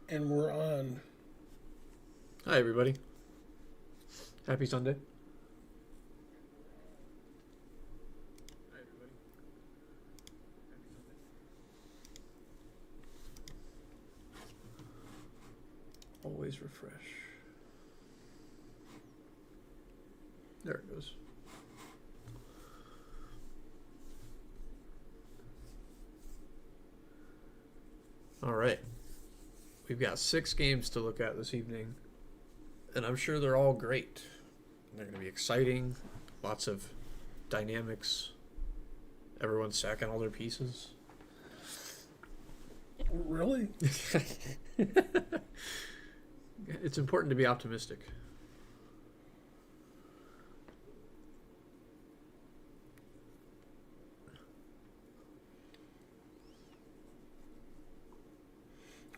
And we're on. Hi, everybody. Happy Sunday. Hi, everybody. Happy Sunday. Always refresh. There it goes. All right. We've got 6 games to look at this evening, and I'm sure they're all great. They're going to be exciting, lots of dynamics, everyone's sacking all their pieces. Really? It's important to be optimistic.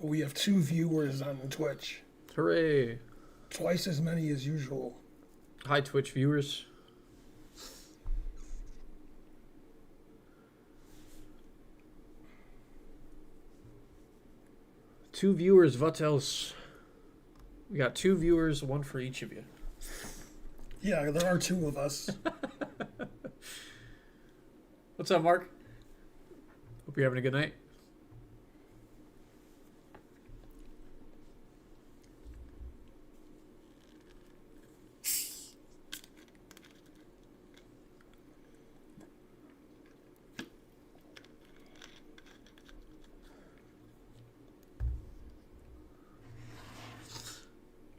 We have 2 viewers on Twitch. Hooray! Twice as many as usual. Hi, Twitch viewers. Two viewers, what else? We got 2 viewers, 1 for each of you. Yeah, there are 2 of us. What's up, Mark? Hope you're having a good night.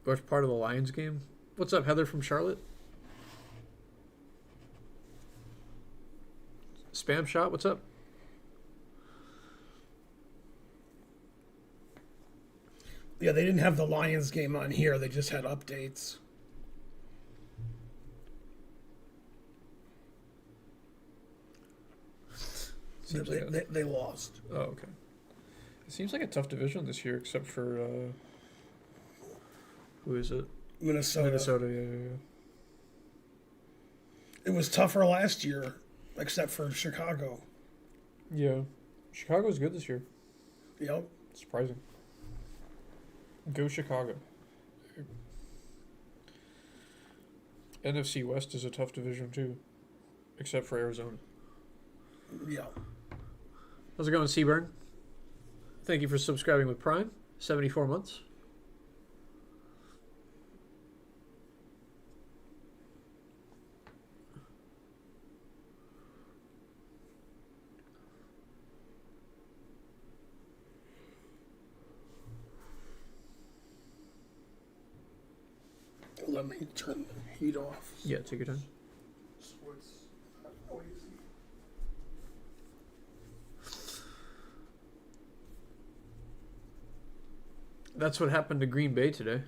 Watch part of the Lions game. What's up, Heather from Charlotte? Spam shot, what's up? Yeah, they didn't have the Lions game on here. They just had updates. They lost. Oh, okay. It seems like a tough division this year, except for who is it? Minnesota. Minnesota, yeah. It was tougher last year, except for Chicago. Yeah. Chicago's good this year. Yep. Surprising. Go Chicago. NFC West is a tough division too, except for Arizona. Yeah. How's it going, Seaburn? Thank you for subscribing with Prime. 74 months. Let me turn the heat off. Yeah, take your time. So it's not noisy. That's what happened to Green Bay today.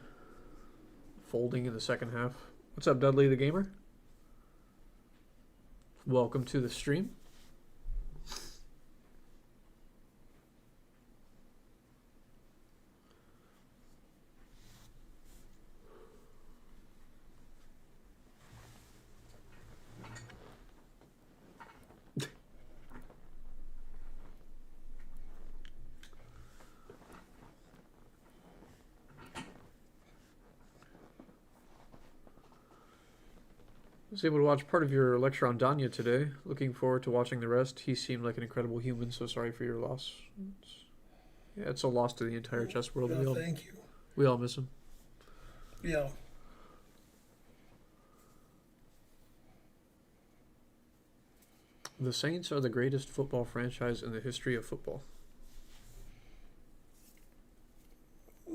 Folding in the second half. What's up, Dudley the Gamer? Welcome to the stream. I was able to watch part of your lecture on Danya today. Looking forward to watching the rest. He seemed like an incredible human, so sorry for your loss. It's a loss to the entire chess world. Yeah, thank you. We all miss him. Yeah. The Saints are the greatest football franchise in the history of football.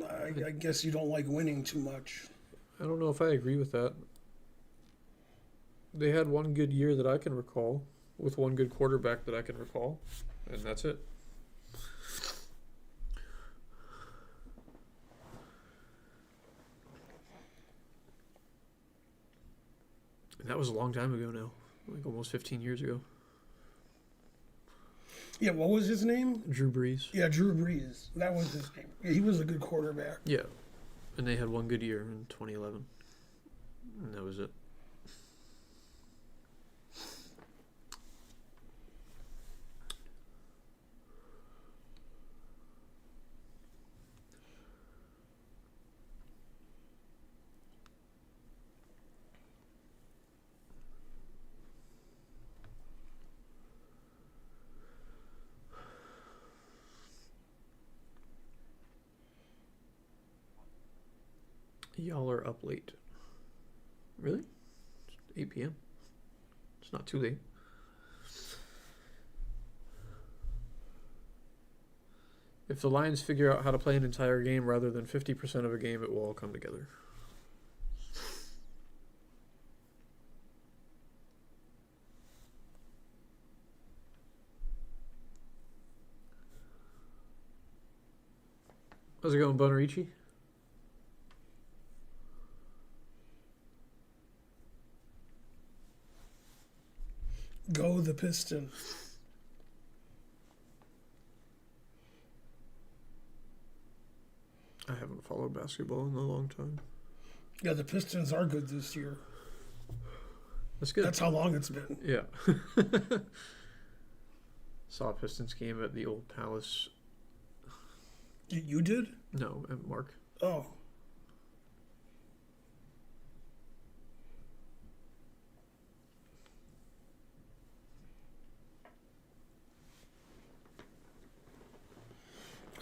I guess you don't like winning too much. I don't know if I agree with that. They had one good year that I can recall, with one good quarterback that I can recall, and that's it. And that was a long time ago now, like almost 15 years ago. Yeah, what was his name? Drew Brees. Yeah, Drew Brees. That was his name. Yeah, he was a good quarterback. Yeah, and they had one good year in 2011, and that was it. Y'all are up late. Really? It's 8 p.m. It's not too late. If the Lions figure out how to play an entire game rather than 50% of a game, it will all come together. How's it going, Bonerichi? Go the Piston. I haven't followed basketball in a long time. Yeah, the Pistons are good this year. That's good. That's how long it's been. Yeah. Saw a Pistons game at the old Palace. You did? No, at Mark. Oh.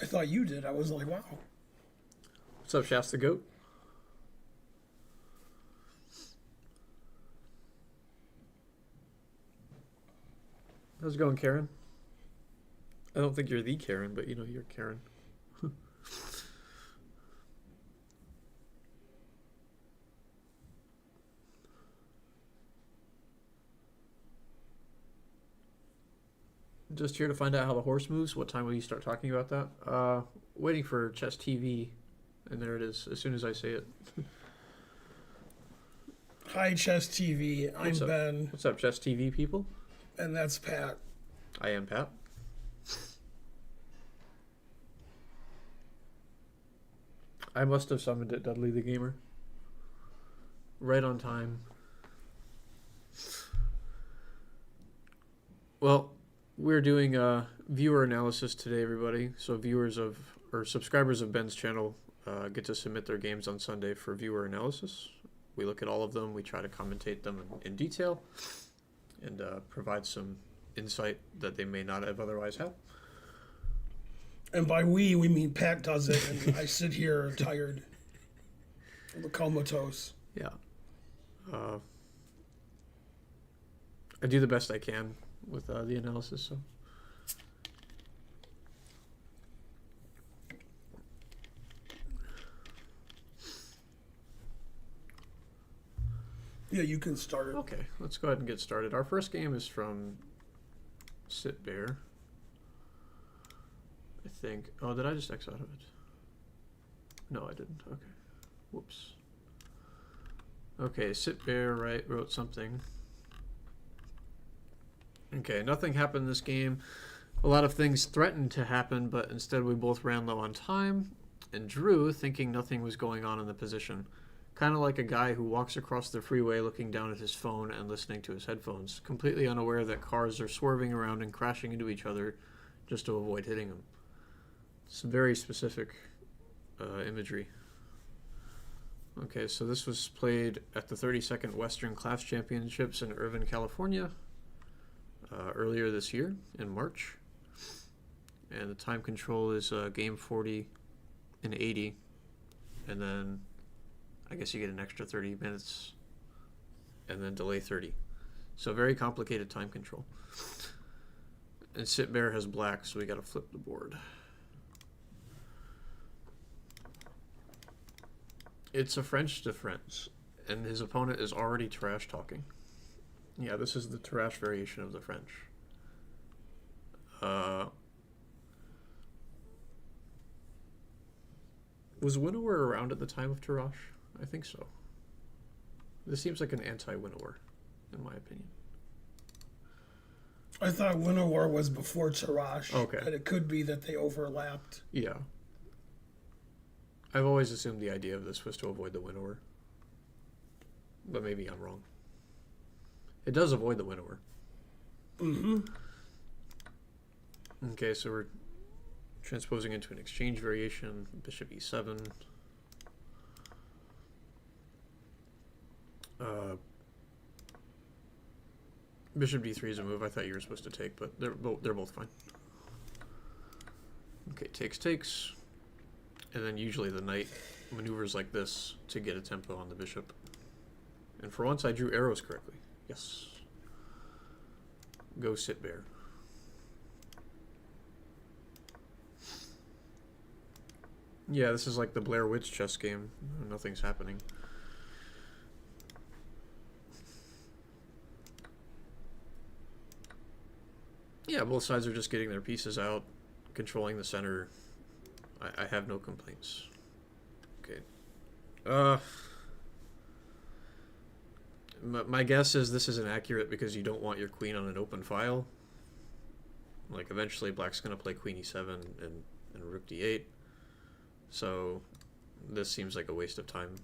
I thought you did. I was like, wow. What's up, Shasta Goat? How's it going, Karen? I don't think you're the Karen, but you know you're Karen. Just here to find out how the horse moves. What time will you start talking about that? Waiting for Chess TV, and there it is. As soon as I say it. Hi, Chess TV. I'm What's up? Ben, What's up, Chess TV people? and that's Pat. I am Pat. I must have summoned it, Dudley the Gamer. Right on time. Well, we're doing viewer analysis today, everybody. So viewers of or subscribers of Ben's channel get to submit their games on Sunday for viewer analysis. We look at all of them. We try to commentate them in detail and provide some insight that they may not have otherwise had. And by we mean Pat does it, and I sit here tired, comatose. Yeah. I do the best I can with the analysis, so. Yeah, you can start. Okay, let's go ahead and get started. Our first game is from Sit Bear. I think. Oh, did I just X out of it? No, I didn't. Okay. Whoops. Okay, Sit Bear wrote something. Okay, nothing happened this game. A lot of things threatened to happen, but instead we both ran low on time and drew, thinking nothing was going on in the position. Kind of like a guy who walks across the freeway looking down at his phone and listening to his headphones, completely unaware that cars are swerving around and crashing into each other just to avoid hitting him. Some very specific imagery. Okay, so this was played at the 32nd Western Class Championships in Irvine, California, earlier this year in March. And the time control is game 40 and 80, and then I guess you get an extra 30 minutes and then delay 30. So very complicated time control. And Sit Bear has black, so we got to flip the board. It's a French defense, and his opponent is already trash talking. Yeah, this is the trash variation of the French. Was Winnower around at the time of Tarrasch? I think so. This seems like an anti-Winnower, in my opinion. I thought Winnower was before Tarrasch. Okay. But it could be that they overlapped. Yeah. I've always assumed the idea of this was to avoid the Winnower. But maybe I'm wrong. It does avoid the Winnower. Mm-hmm. Okay, so we're transposing into an exchange variation. Bishop e7. Bishop d3 is a move I thought you were supposed to take, but they're both fine. Okay, takes. And then usually the knight maneuvers like this to get a tempo on the bishop. And for once I drew arrows correctly. Yes. Go sit bear. Yeah, this is like the Blair Witch chess game. Nothing's happening. Yeah, both sides are just getting their pieces out, controlling the center. I have no complaints. Okay. My guess is this is inaccurate because you don't want your queen on an open file. Like, eventually black's going to play queen e7 and rook d8. So this seems like a waste of time.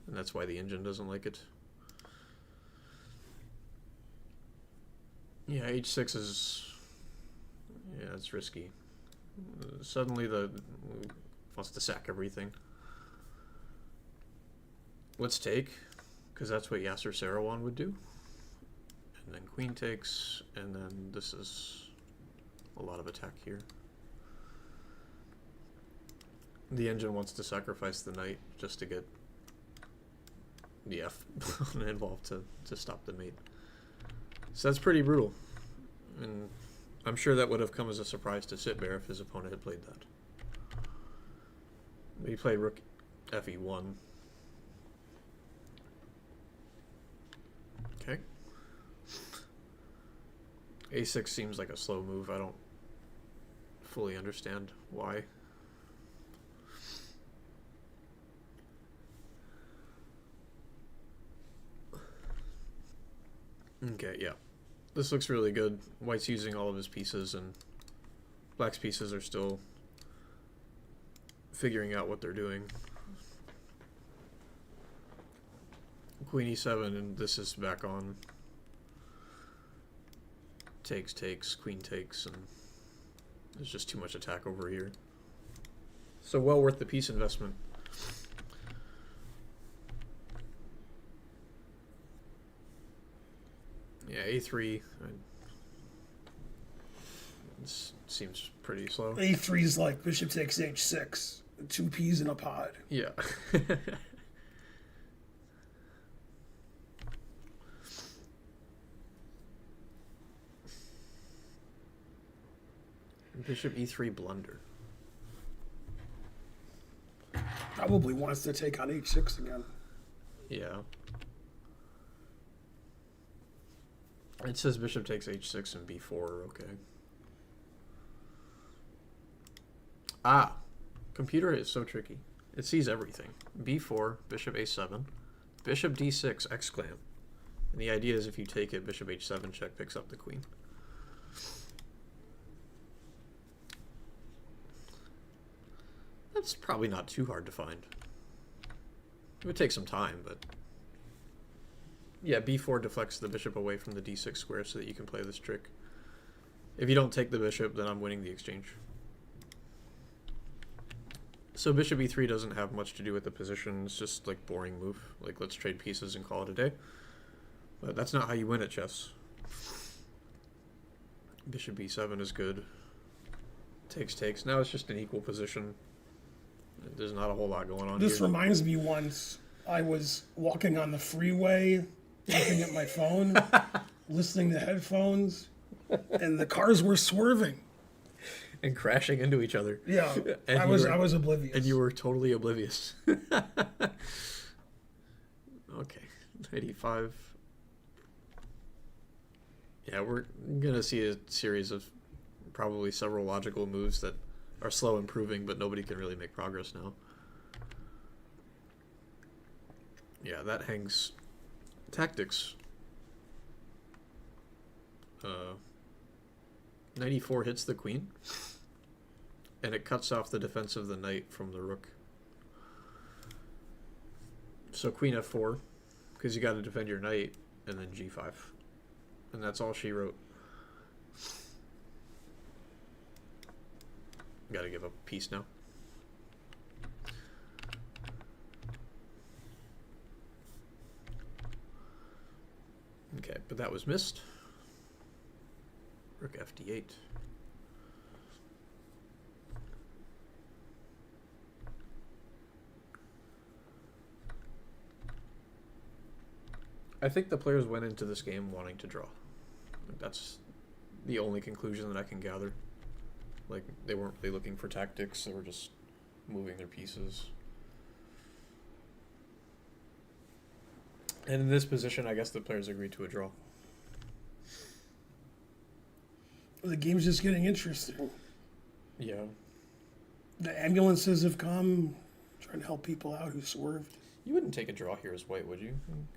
And that's why the engine doesn't like it. Yeah, h6 is... yeah, it's risky. Suddenly wants to sack everything. Let's take, because that's what Yasser Seirawan would do. And then queen takes, and then this is a lot of attack here. The engine wants to sacrifice the knight just to get the F involved to stop the mate. So that's pretty brutal. And I'm sure that would have come as a surprise to Sitbear if his opponent had played that. He played rook fe1. Okay. a6 seems like a slow move. I don't fully understand why. Okay, yeah. This looks really good. White's using all of his pieces, and black's pieces are still figuring out what they're doing. Queen e7, and this is back on. Takes, takes, queen takes, and there's just too much attack over here. So well worth the piece investment. Yeah, a3. This seems pretty slow. A3 is like bishop takes h6. 2 peas in a pod. Yeah. Bishop e3 blunder. Probably wants to take on h6 again. Yeah. It says bishop takes h6 and b4, okay. Ah, computer is so tricky. It sees everything. b4, bishop a7, bishop d6, exclam. And the idea is if you take it, bishop h7 check picks up the queen. That's probably not too hard to find. It would take some time, but... yeah, b4 deflects the bishop away from the d6 square so that you can play this trick. If you don't take the bishop, then I'm winning the exchange. So bishop e3 doesn't have much to do with the position. It's just like boring move. Like, let's trade pieces and call it a day. But that's not how you win at chess. Bishop b7 is good. Takes, takes. Now it's just an equal position. There's not a whole lot going on This here. reminds me once I was walking on the freeway, looking at my phone, listening to headphones, and the cars were swerving. And crashing into each other. Yeah, And I was oblivious. And you were totally oblivious. Okay, 85. Yeah, we're going to see a series of probably several logical moves that are slow improving, but nobody can really make progress now. Yeah, that hangs tactics. 94 hits the queen, and it cuts off the defense of the knight from the rook. So queen f4, because you got to defend your knight, and then g5. And that's all she wrote. Got to give up a piece now. Okay, but that was missed. Rook fd8. I think the players went into this game wanting to draw. Like, that's the only conclusion that I can gather. Like, they weren't really looking for tactics, they were just moving their pieces. And in this position, I guess the players agreed to a draw. The game's just getting interesting. Yeah. The ambulances have come, trying to help people out who swerved. You wouldn't take a draw here as white, would you?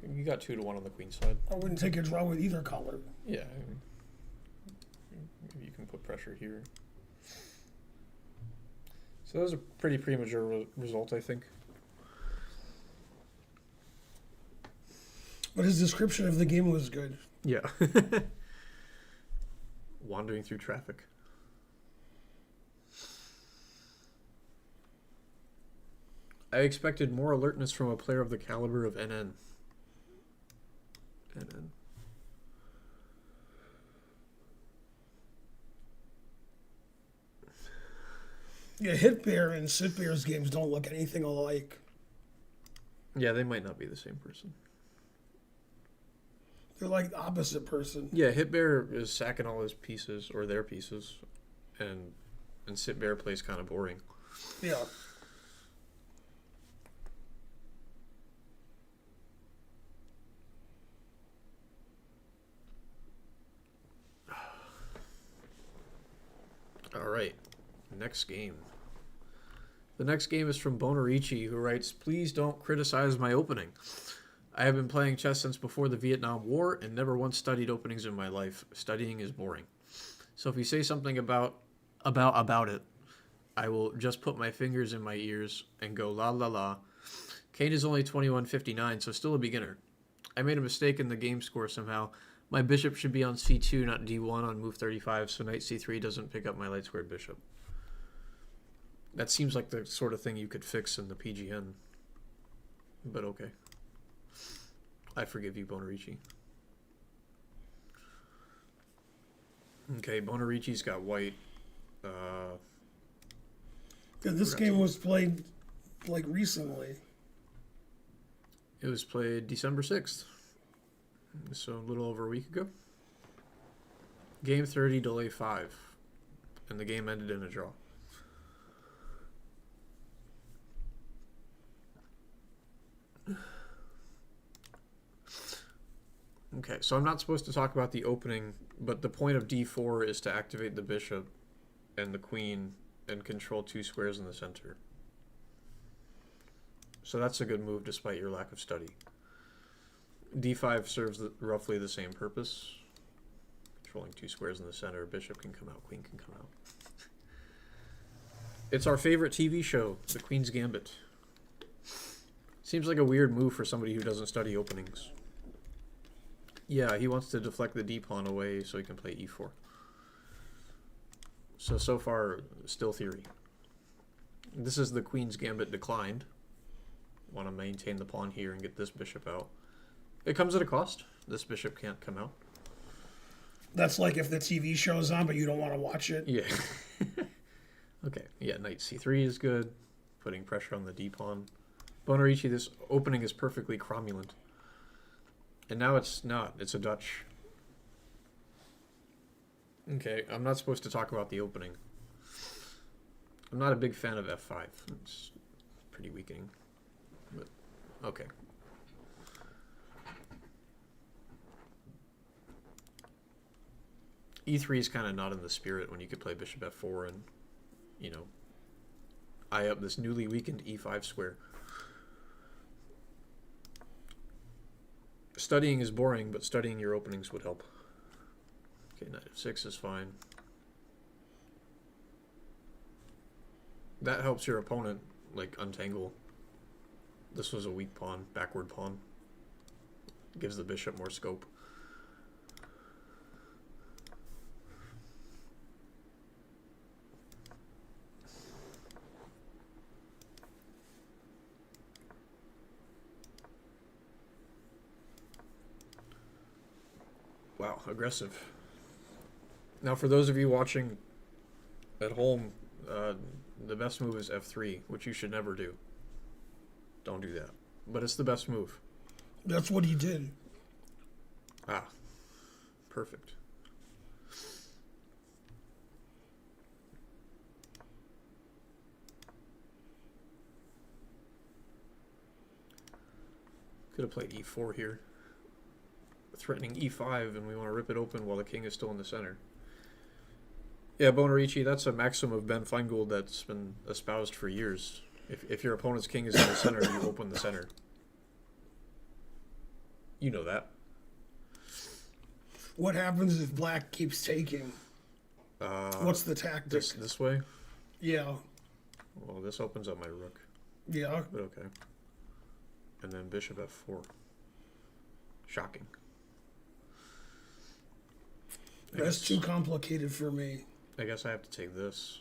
You got 2-1 on the queen side. I wouldn't take a draw with either color. Yeah. You can put pressure here. So that was a pretty premature result, I think. But his description of the game was good. Yeah. Wandering through traffic. I expected more alertness from a player of the caliber of NN. NN. Yeah, Hit Bear and Sit Bear's games don't look anything alike. Yeah, they might not be the same person. They're like the opposite person. Yeah, Hit Bear is sacking all his pieces, or their pieces, and Sit Bear plays kind of boring. Yeah. All right, next game. The next game is from Bonerichi, who writes, "Please don't criticize my opening. I have been playing chess since before the Vietnam War and never once studied openings in my life. Studying is boring. So if you say something about it, I will just put my fingers in my ears and go la la la. Kane is only 2159, so still a beginner. I made a mistake in the game score somehow. My bishop should be on c2, not d1 on move 35, so knight c3 doesn't pick up my light squared bishop." That seems like the sort of thing you could fix in the PGN. But okay. I forgive you, Bonerichi. Okay, Bonerichi's got white. Yeah, this game was played like recently. It was played December 6th. So a little over a week ago. Game 30, delay 5. And the game ended in a draw. Okay, so I'm not supposed to talk about the opening, but the point of d4 is to activate the bishop and the queen and control 2 squares in the center. So that's a good move despite your lack of study. d5 serves roughly the same purpose. Controlling 2 squares in the center, bishop can come out, queen can come out. It's our favorite TV show, The Queen's Gambit. Seems like a weird move for somebody who doesn't study openings. Yeah, he wants to deflect the d-pawn away so he can play e4. So far, still theory. This is the Queen's Gambit declined. Want to maintain the pawn here and get this bishop out. It comes at a cost. This bishop can't come out. That's like if the TV show's on, but you don't want to watch it. Yeah. Okay, yeah, knight c3 is good. Putting pressure on the d-pawn. Bonerichi, this opening is perfectly cromulent. And now it's not. It's a Dutch. Okay, I'm not supposed to talk about the opening. I'm not a big fan of f5. It's pretty weakening. But, okay. e3 is kind of not in the spirit when you could play bishop f4 and, you know, eye up this newly weakened e5 square. Studying is boring, but studying your openings would help. Okay, knight f6 is fine. That helps your opponent, like, untangle. This was a weak pawn, backward pawn. Gives the bishop more scope. Wow, aggressive. Now, for those of you watching at home, the best move is f3, which you should never do. Don't do that. But it's the best move. That's what he did. Ah, perfect. Could have played e4 here. Threatening e5, and we want to rip it open while the king is still in the center. Yeah, Bonerichi, that's a maxim of Ben Feingold that's been espoused for years. If your opponent's king is in the center, you open the center. You know that. What happens if black keeps taking? What's the tactic? This way? Yeah, Well, this opens up my rook, yeah. but okay. And then bishop f4. Shocking. That's too complicated for me. I guess I have to take this.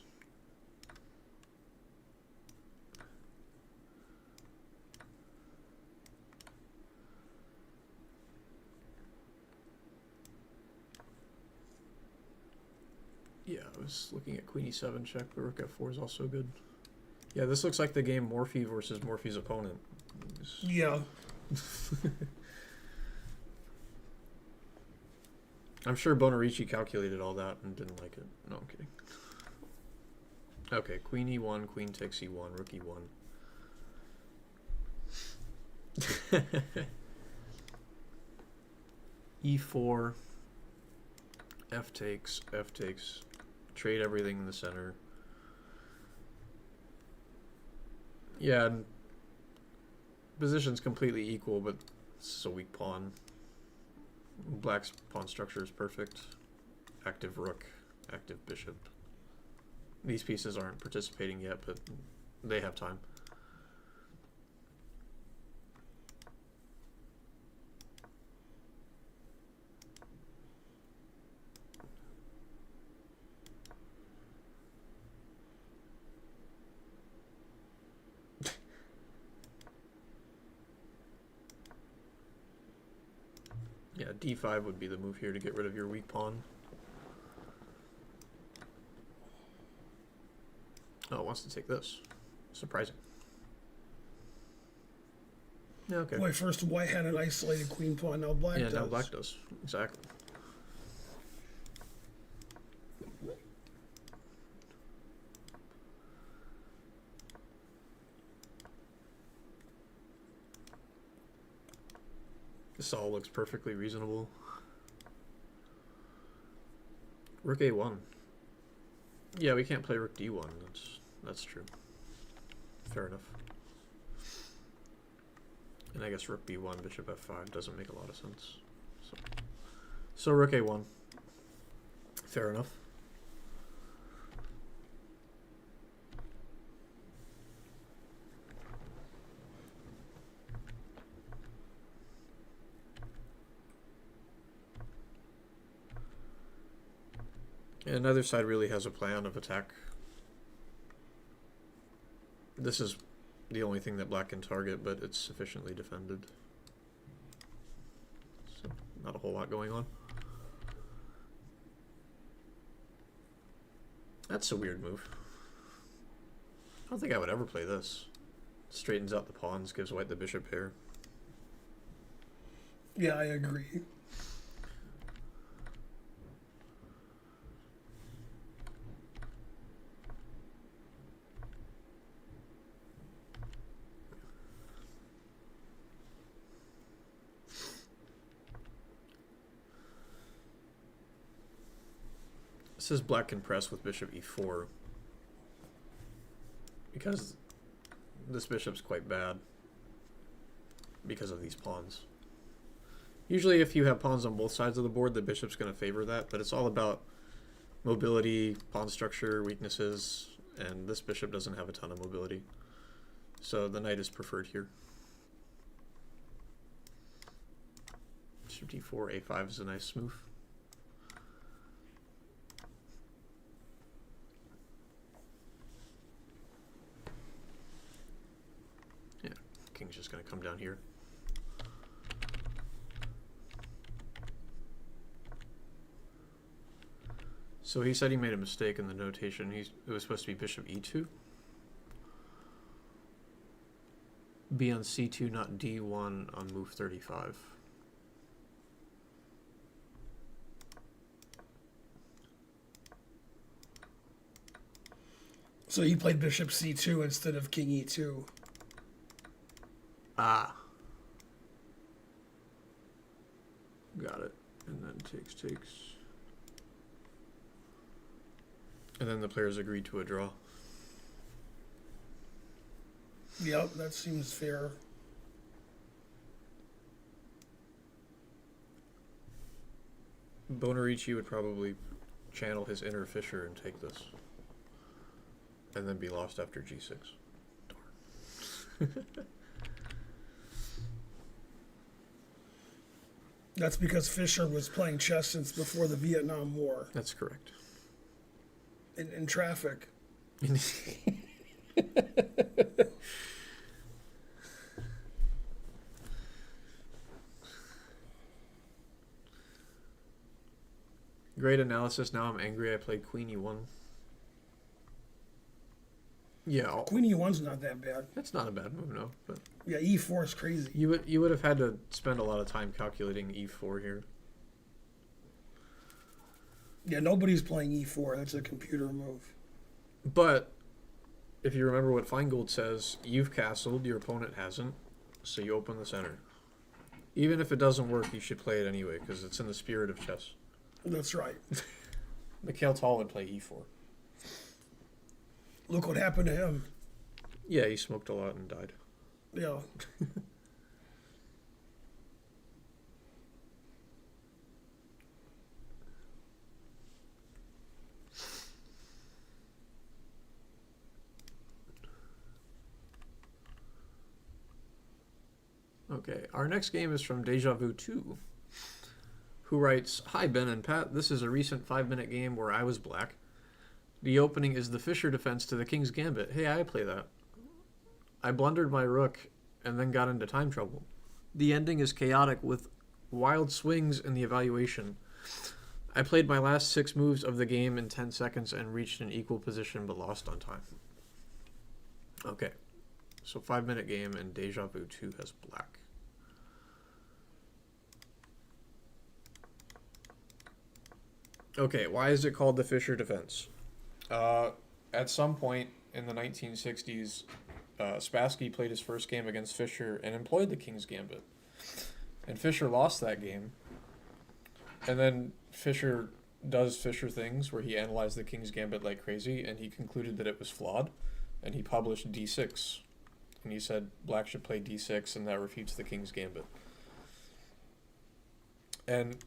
Yeah, I was looking at queen e7 check, but rook f4 is also good. Yeah, this looks like the game Morphy versus Morphy's opponent. Yeah. I'm sure Bonerichi calculated all that and didn't like it. No, I'm kidding. Okay, queen e1, queen takes e1, rook e1. e4, f takes, trade everything in the center. Yeah, and position's completely equal, but this is a weak pawn. Black's pawn structure is perfect. Active rook, active bishop. These pieces aren't participating yet, but they have time. Yeah, d5 would be the move here to get rid of your weak pawn. Oh, it wants to take this. Surprising. Yeah, okay. Boy, first white had an isolated queen pawn, now black Yeah, does. now black does. Exactly. This all looks perfectly reasonable. Rook a1. Yeah, we can't play rook d1. That's true. Fair enough. And I guess rook b1, bishop f5 doesn't make a lot of sense. So rook a1. Fair enough. And neither side really has a plan of attack. This is the only thing that black can target, but it's sufficiently defended. So, not a whole lot going on. That's a weird move. I don't think I would ever play this. Straightens out the pawns, gives white the bishop pair. Yeah, I agree. This is black can press with bishop e4 because this bishop's quite bad because of these pawns. Usually if you have pawns on both sides of the board, the bishop's going to favor that, but it's all about mobility, pawn structure, weaknesses, and this bishop doesn't have a ton of mobility. So the knight is preferred here. Bishop d4, a5 is a nice move. King's just going to come down here. So he said he made a mistake in the notation. It was supposed to be bishop e2. Be on c2, not d1 on move 35. So he played bishop c2 instead of king e2. Ah. Got it. And then takes. And then the players agreed to a draw. Yep, that seems fair. Bonerichi would probably channel his inner Fischer and take this. And then be lost after g6. Darn. That's because Fischer was playing chess since before the Vietnam War. That's correct. In traffic. Great analysis. Now I'm angry I played queen e1. Yeah, Queen e1's not that bad. that's not a bad move, no. But Yeah, e4 is crazy. you would have had to spend a lot of time calculating e4 here. Yeah, nobody's playing e4. That's a computer move. But if you remember what Feingold says, you've castled, your opponent hasn't, so you open the center. Even if it doesn't work, you should play it anyway, because it's in the spirit of chess. That's right. Mikhail Tal would play e4. Look what happened to him. Yeah, he smoked a lot and died. Yeah. Okay, our next game is from Deja Vu 2, who writes, "Hi Ben and Pat, this is a recent 5-minute game where I was black. The opening is the Fischer defense to the King's Gambit. Hey, I play that. I blundered my rook and then got into time trouble. The ending is chaotic with wild swings in the evaluation. I played my last 6 moves of the game in 10 seconds and reached an equal position but lost on time." Okay, so 5-minute game and Deja Vu 2 has black. Okay, why is it called the Fischer defense? At some point in the 1960s, Spassky played his first game against Fischer and employed the King's Gambit. And Fischer lost that game. And then Fischer does Fischer things where he analyzed the King's Gambit like crazy, and he concluded that it was flawed, and he published d6. And he said black should play d6, and that refutes the King's Gambit. And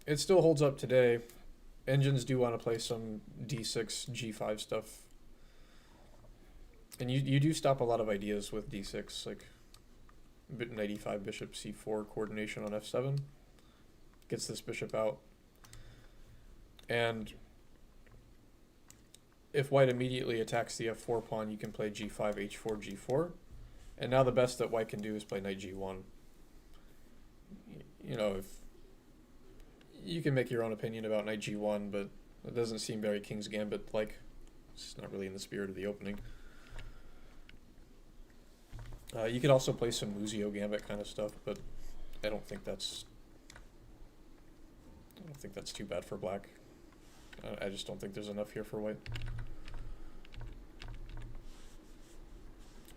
it still holds up today. Engines do want to play some d6, g5 stuff. And you do stop a lot of ideas with d6, like knight e5, bishop c4 coordination on f7. Gets this bishop out. And if white immediately attacks the f4 pawn, you can play g5, h4, g4. And now the best that white can do is play knight g1. You know, if you can make your own opinion about knight g1, but it doesn't seem very King's Gambit-like. It's not really in the spirit of the opening. You could also play some Muzio Gambit kind of stuff, but I don't think that's too bad for black. I just don't think there's enough here for white.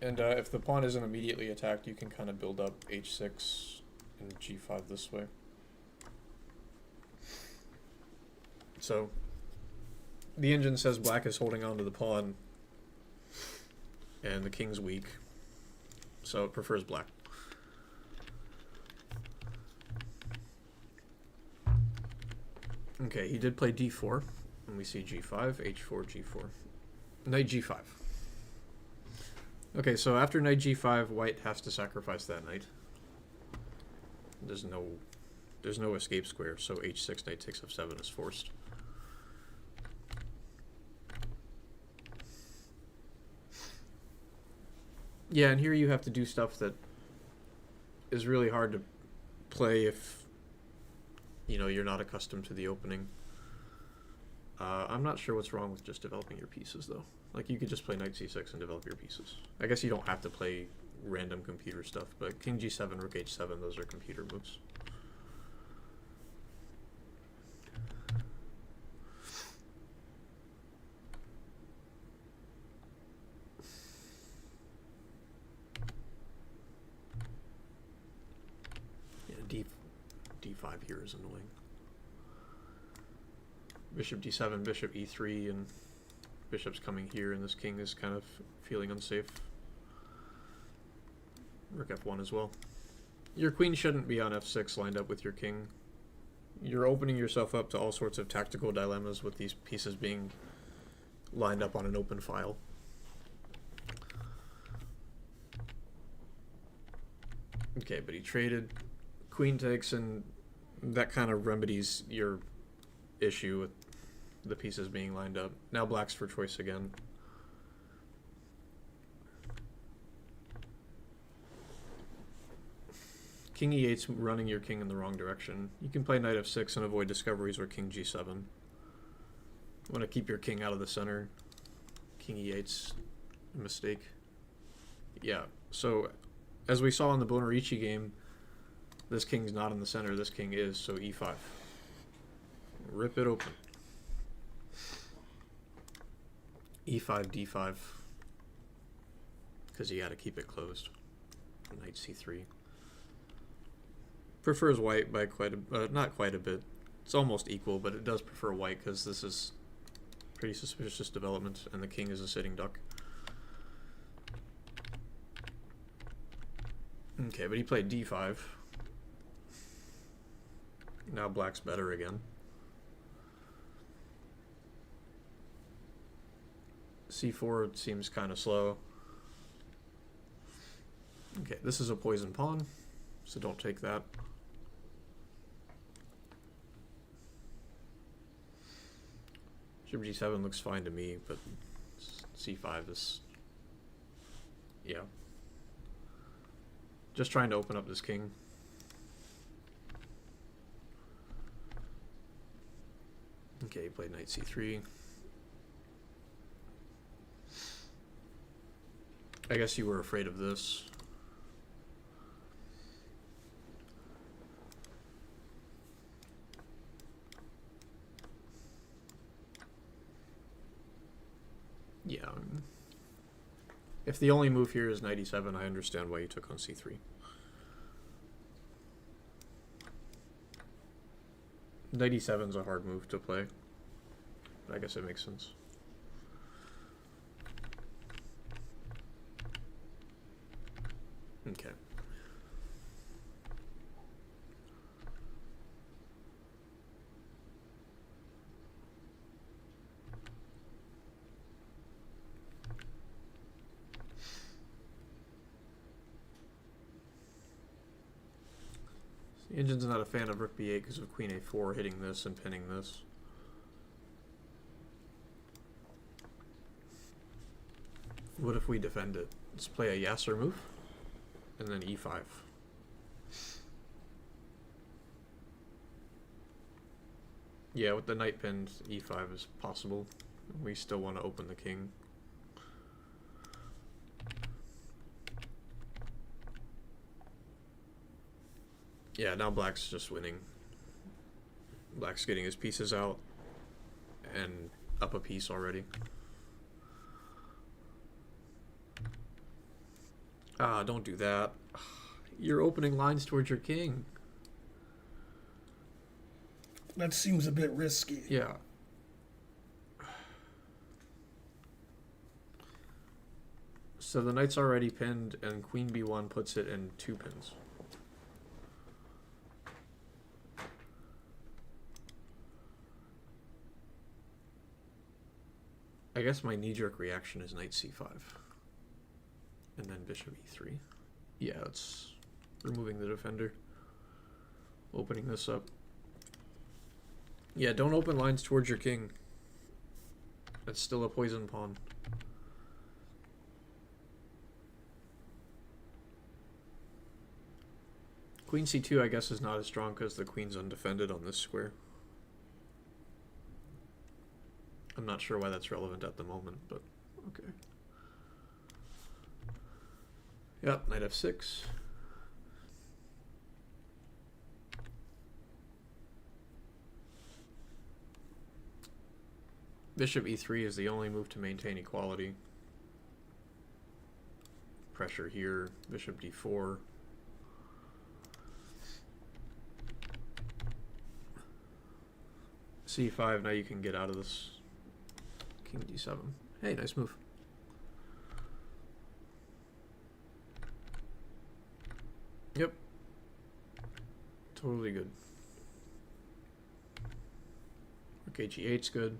And if the pawn isn't immediately attacked, you can kind of build up h6 and g5 this way. So the engine says black is holding on to the pawn and the king's weak, so it prefers black. Okay, he did play d4, and we see g5, h4, g4. Knight g5. Okay, so after knight g5, white has to sacrifice that knight. There's no escape square, so h6, knight takes f7 is forced. Yeah, and here you have to do stuff that is really hard to play if, you know, you're not accustomed to the opening. I'm not sure what's wrong with just developing your pieces, though. Like, you could just play knight c6 and develop your pieces. I guess you don't have to play random computer stuff, but king g7, rook h7, those are computer moves. e5 here is annoying. Bishop d7, bishop e3, and bishop's coming here, and this king is kind of feeling unsafe. Rook f1 as well. Your queen shouldn't be on f6 lined up with your king. You're opening yourself up to all sorts of tactical dilemmas with these pieces being lined up on an open file. Okay, but he traded. Queen takes, and that kind of remedies your issue with the pieces being lined up. Now black's for choice again. King e8's running your king in the wrong direction. You can play knight f6 and avoid discoveries, or king g7. You want to keep your king out of the center. King e8's a mistake. Yeah, so as we saw in the Bonerichi game, this king's not in the center, this king is, so e5. Rip it open. e5, d5. Because you got to keep it closed. Knight c3. Prefers white by quite a, not quite a bit. It's almost equal, but it does prefer white because this is pretty suspicious development, and the king is a sitting duck. Okay, but he played d5. Now black's better again. c4 seems kind of slow. Okay, this is a poison pawn, so don't take that. Bishop g7 looks fine to me, but c5 is... yeah. Just trying to open up this king. Okay, he played knight c3. I guess you were afraid of this. Yeah. If the only move here is knight e7, I understand why you took on c3. Knight e7 is a hard move to play. I guess it makes sense. Okay. The engine's not a fan of rook b8 because of queen a4 hitting this and pinning this. What if we defend it? Let's play a Yasser move, and then e5. Yeah, with the knight pinned, e5 is possible. We still want to open the king. Yeah, now black's just winning. Black's getting his pieces out and up a piece already. Ah, don't do that. You're opening lines towards your king. That seems a bit risky. Yeah. So the knight's already pinned, and queen b1 puts it in 2 pins. I guess my knee-jerk reaction is knight c5. And then bishop e3. Yeah, it's removing the defender. Opening this up. Yeah, don't open lines towards your king. That's still a poison pawn. Queen c2, I guess, is not as strong because the queen's undefended on this square. I'm not sure why that's relevant at the moment, but okay. Yep, knight f6. Bishop e3 is the only move to maintain equality. Pressure here, bishop d4. c5. Now you can get out of this. King d7. Hey, nice move. Yep. Totally good. Rook h8's good.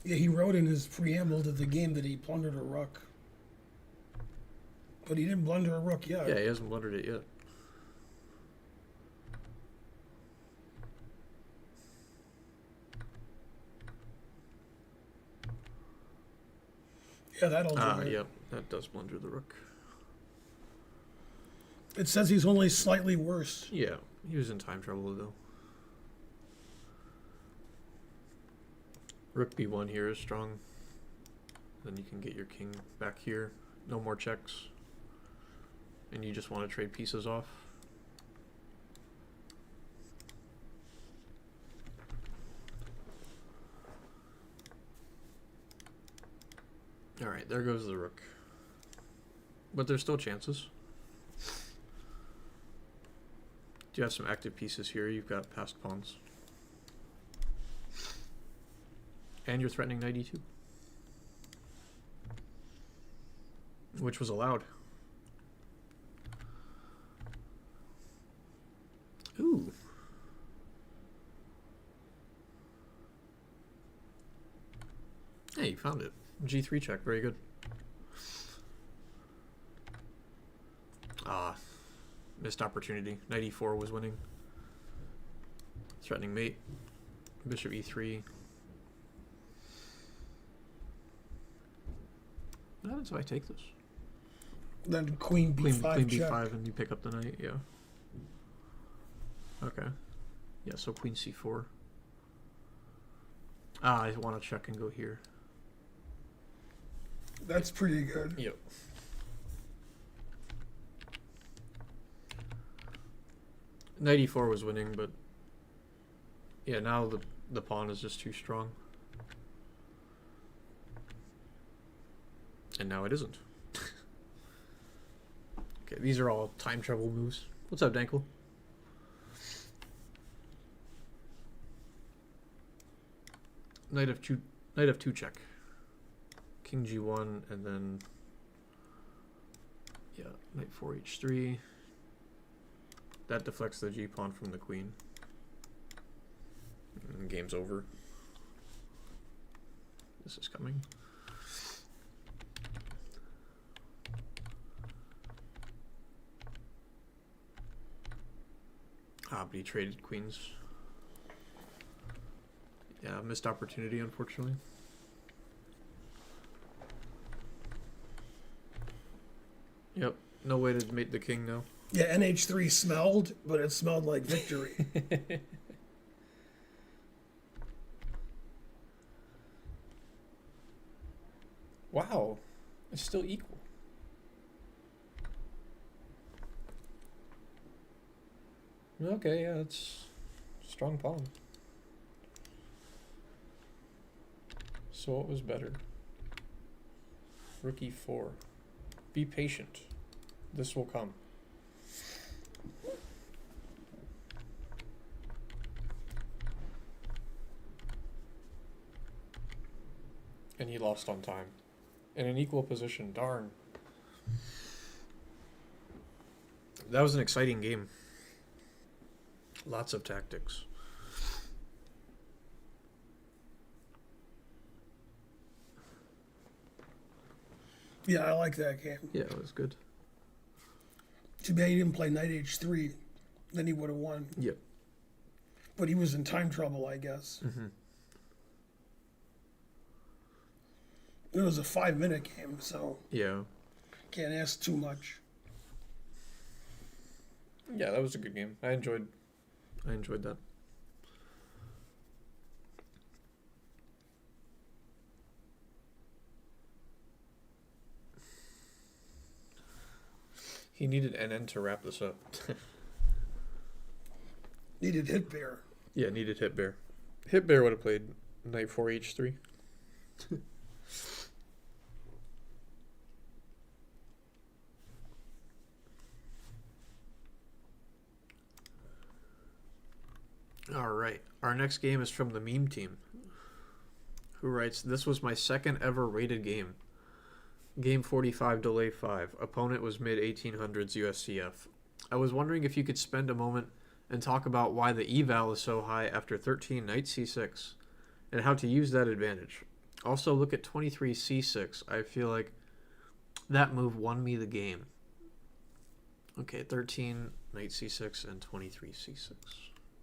Yeah, he wrote in his preamble to the game that he blundered a rook. But he didn't blunder a rook yet. Yeah, he hasn't blundered it yet. Yeah, that'll do it. Yep, that does blunder the rook. It says he's only slightly worse. Yeah, he was in time trouble though. Rook b1 here is strong. Then you can get your king back here. No more checks. And you just want to trade pieces off. Alright, there goes the rook. But there's still chances. You have some active pieces here. You've got passed pawns. And you're threatening knight e2. Which was allowed. Ooh. Hey, you found it. G3 check. Very good. Missed opportunity. Knight e4 was winning. Threatening mate. Bishop e3. What happens if I take this? Then queen b5 Queen check. b5 and you pick up the knight, yeah. Okay. Yeah, so queen c4. I want to check and go here. That's pretty good. Yep. Knight e4 was winning, but yeah, now the pawn is just too strong. And now it isn't. Okay, these are all time travel moves. What's up, Dankel? Knight of two check. King g1 and then yeah, knight 4h3. That deflects the g pawn from the queen. And game's over. This is coming. But he traded queens. Yeah, missed opportunity, unfortunately. Yep, no way to mate the king now. Yeah, nh3 smelled, but it smelled like victory. Wow, it's still equal. Okay, yeah, it's strong pawn. So what was better? Rook e4. Be patient. This will come. And he lost on time. In an equal position, darn. That was an exciting game. Lots of tactics. Yeah, I like that game. Yeah, it was good. Too bad he didn't play knight h3. Then he would have won. Yep. But he was in time trouble, I guess. Mm-hmm. It was a 5-minute game, so Yeah. can't ask too much. Yeah, that was a good game. I enjoyed that. He needed NN to wrap this up. Needed hit bear. Yeah, needed hit bear. Hit bear would have played knight 4h3. All right. Our next game is from the meme team, who writes, "This was my second ever rated game. Game 45, delay 5. Opponent was mid 1800s USCF. I was wondering if you could spend a moment and talk about why the eval is so high after 13 knight c6 and how to use that advantage. Also look at 23 c6. I feel like that move won me the game." Okay, 13 knight c6 and 23 c6.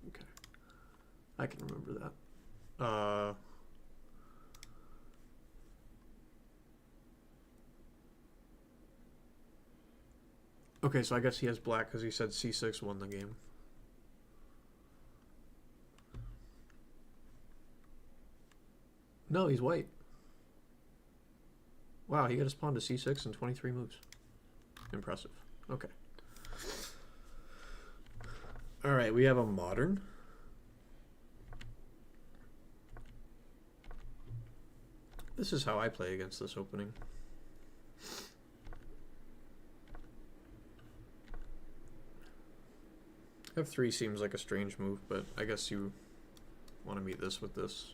Okay. I can remember that. Okay, so I guess he has black because he said c6 won the game. No, he's white. Wow, he got his pawn to c6 in 23 moves. Impressive. Okay. All right, we have a modern. This is how I play against this opening. F3 seems like a strange move, but I guess you want to meet this with this.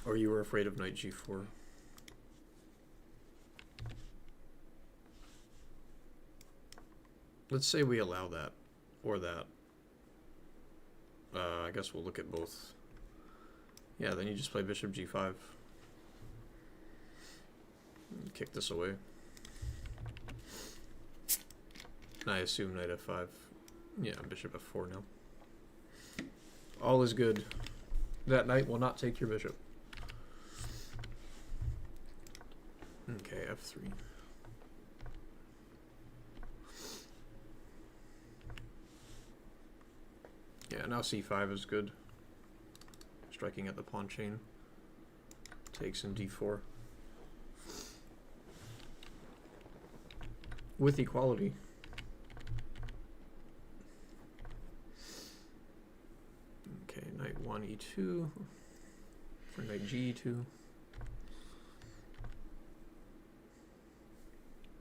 Or you were afraid of knight g4. Let's say we allow that, or that. I guess we'll look at both. Yeah, then you just play bishop g5. Kick this away. I assume knight f5. Yeah, bishop f4 now. All is good. That knight will not take your bishop. Okay, f3. Yeah, now c5 is good. Striking at the pawn chain. Takes in d4. With equality. Okay, knight 1 e2. Or knight g2.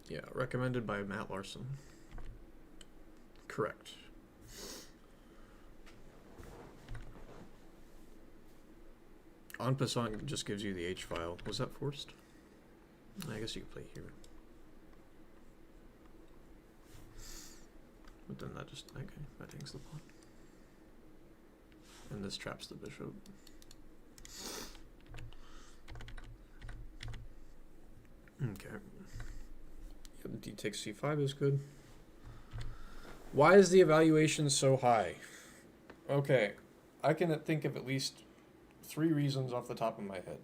Yeah, recommended by Matt Larson. Correct. En passant just gives you the H file. Was that forced? I guess you could play here. But then that just, okay, that hangs the pawn. And this traps the bishop. Okay. Yeah, d takes c5 is good. Why is the evaluation so high? Okay, I can think of at least 3 reasons off the top of my head.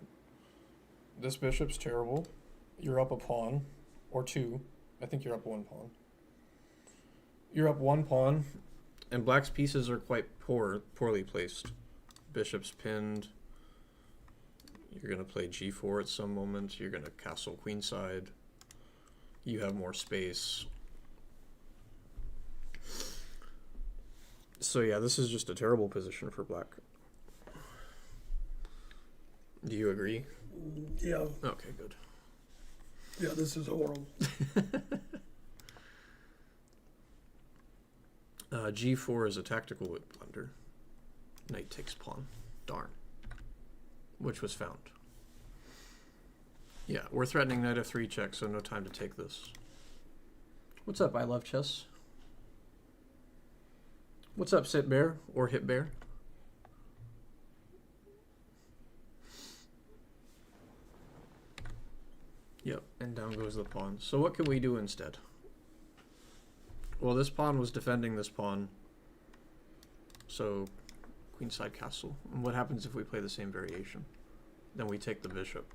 This bishop's terrible. You're up a pawn, or 2. I think you're up 1 pawn. You're up 1 pawn, and black's pieces are quite poorly placed. Bishop's pinned. You're going to play g4 at some moment. You're going to castle queenside. You have more space. So yeah, this is just a terrible position for black. Do you agree? Yeah. Okay, good. Yeah, this is horrible. G4 is a tactical blunder. Knight takes pawn. Darn. Which was found. Yeah, we're threatening knight f3 check, so no time to take this. What's up, I love chess? What's up, sit bear or hit bear? Yep, and down goes the pawn. So what can we do instead? Well, this pawn was defending this pawn. So, queenside castle. And what happens if we play the same variation? Then we take the bishop.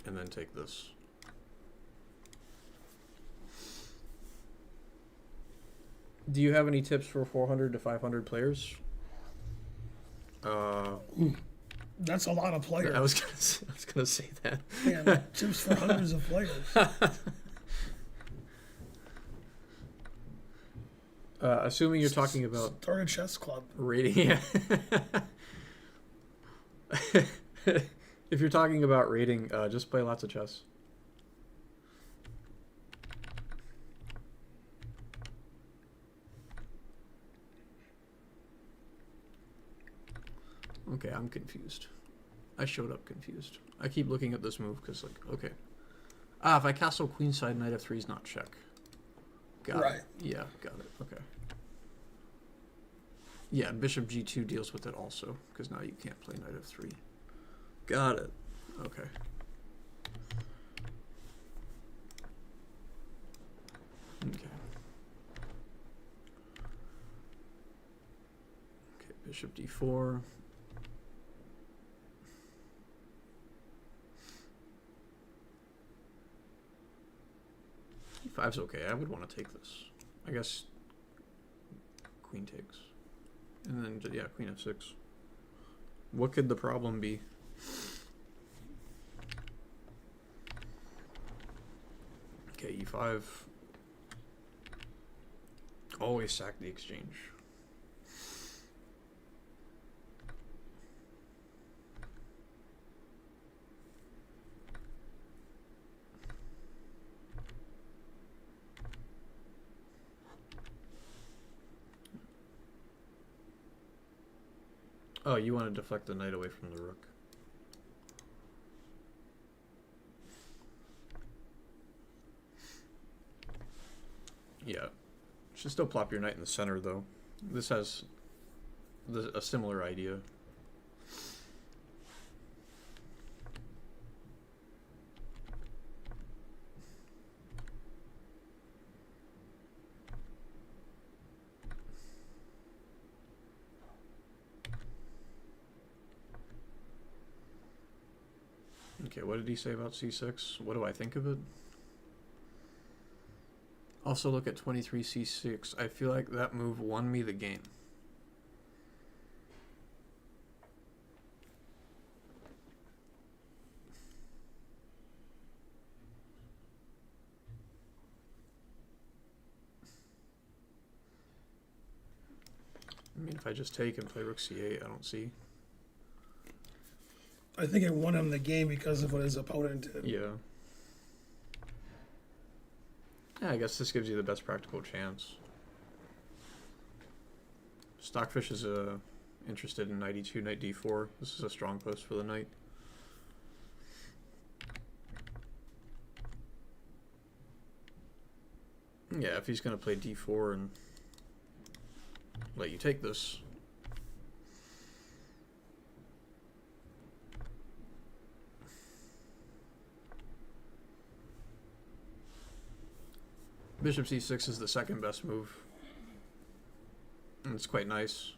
And then take this. Do you have any tips for 400 to 500 players? That's a lot of players. I was gonna say that. Yeah, tips for hundreds of players. Assuming you're talking about Start a chess club. rating, yeah. If you're talking about rating, just play lots of chess. Okay, I'm confused. I showed up confused. I keep looking at this move because, like, okay. If I castle queenside, knight f3 is not check. Got Right. it. Yeah, got it. Okay. Yeah, bishop g2 deals with it also, because now you can't play knight f3. Got it. Okay. Okay. Okay, bishop d4. E5's okay. I would want to take this. I guess queen takes. And then, yeah, queen f6. What could the problem be? Okay, e5. Always sack the exchange. Oh, you want to deflect the knight away from the rook. Yeah. Should still plop your knight in the center, though. This has a similar idea. Okay, what did he say about c6? What do I think of it? Also look at 23 c6. I feel like that move won me the game. I mean, if I just take and play rook c8, I don't see. I think it won him the game because of what his opponent did. Yeah. Yeah, I guess this gives you the best practical chance. Stockfish is interested in knight e2, knight d4. This is a strong post for the knight. Yeah, if he's going to play d4 and let you take this. Bishop c6 is the second best move. And it's quite nice.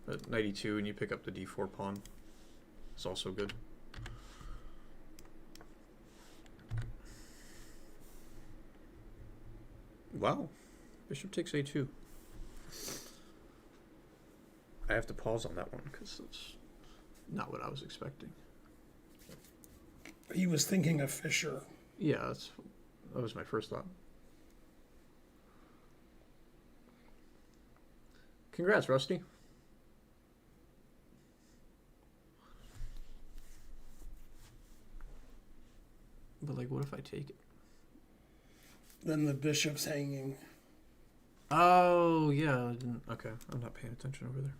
At knight e2 and you pick up the d4 pawn. It's also good. Wow. Bishop takes a2. I have to pause on that one because it's not what I was expecting. He was thinking of Fischer. Yeah, that was my first thought. Congrats, Rusty. But, like, what if I take it? Then the bishop's hanging. Oh, yeah. I didn't, okay, I'm not paying attention over there.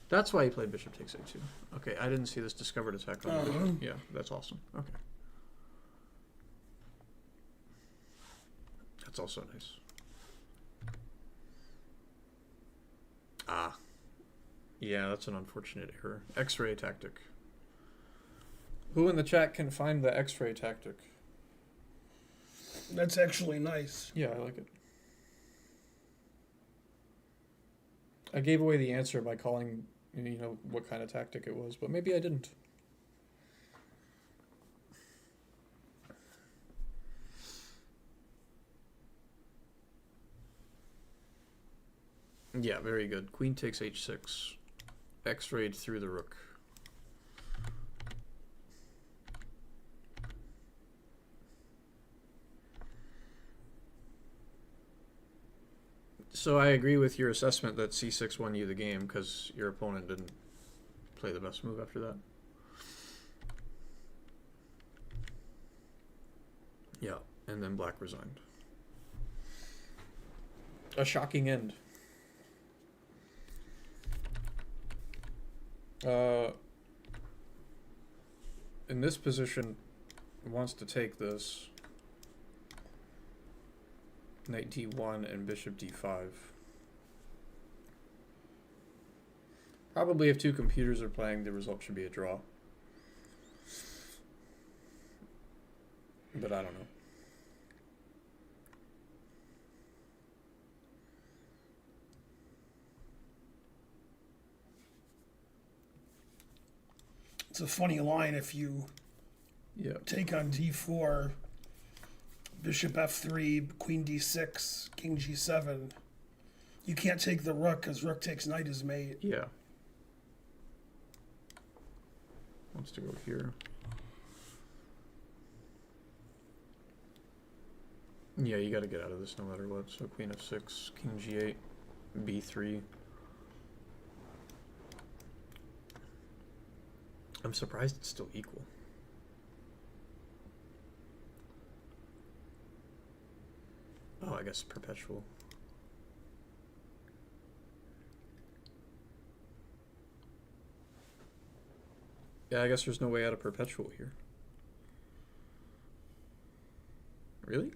That's why he played bishop takes a2. Okay, I didn't see this discovered attack on the bishop. Yeah, that's awesome. Okay. That's also nice. Ah. Yeah, that's an unfortunate error. X-ray tactic. Who in the chat can find the X-ray tactic? That's actually nice. Yeah, I like it. I gave away the answer by calling, you know, what kind of tactic it was, but maybe I didn't. Yeah, very good. Queen takes h6. X-rayed through the rook. So I agree with your assessment that c6 won you the game because your opponent didn't play the best move after that. Yeah, and then black resigned. A shocking end. In this position, wants to take this. Knight d1 and bishop d5. Probably if two computers are playing, the result should be a draw. But I don't know. It's a funny line if you take on d4, bishop f3, queen d6, king g7. You can't take the rook because rook takes knight as mate. Yeah. Wants to go here. Yeah, you got to get out of this no matter what. So queen f6, king g8, b3. I'm surprised it's still equal. Oh, I guess perpetual. Yeah, I guess there's no way out of perpetual here. Really?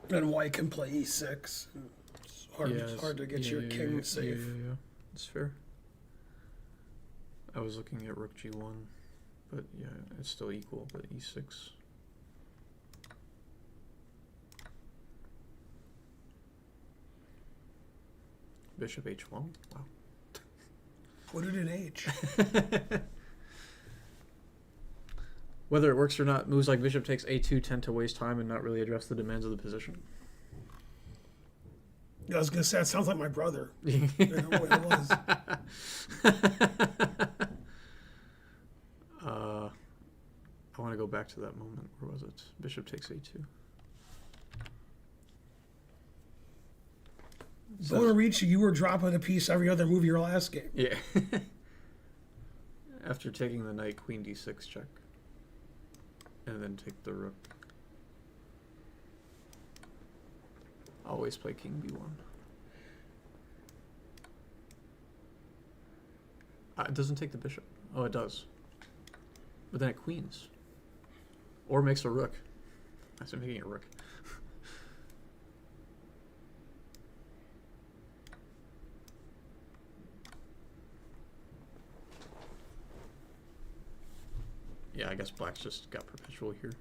And white can play e6. It's hard to get your king safe. Yeah. That's fair. I was looking at rook g1, but yeah, it's still equal, but e6. Bishop h1? Wow. Put it in h. Whether it works or not, moves like bishop takes a2 tend to waste time and not really address the demands of the position. I was going to say, it sounds like my brother. I don't know what it was. I want to go back to that moment. Where was it? Bishop takes a2. Bonerichi, you were dropping a piece every other move your last game. Yeah. After taking the knight, queen d6 check. And then take the rook. Always play king b1. It doesn't take the bishop. Oh, it does. But then it queens. Or makes a rook. I said making a rook. Yeah, I guess black's just got perpetual here.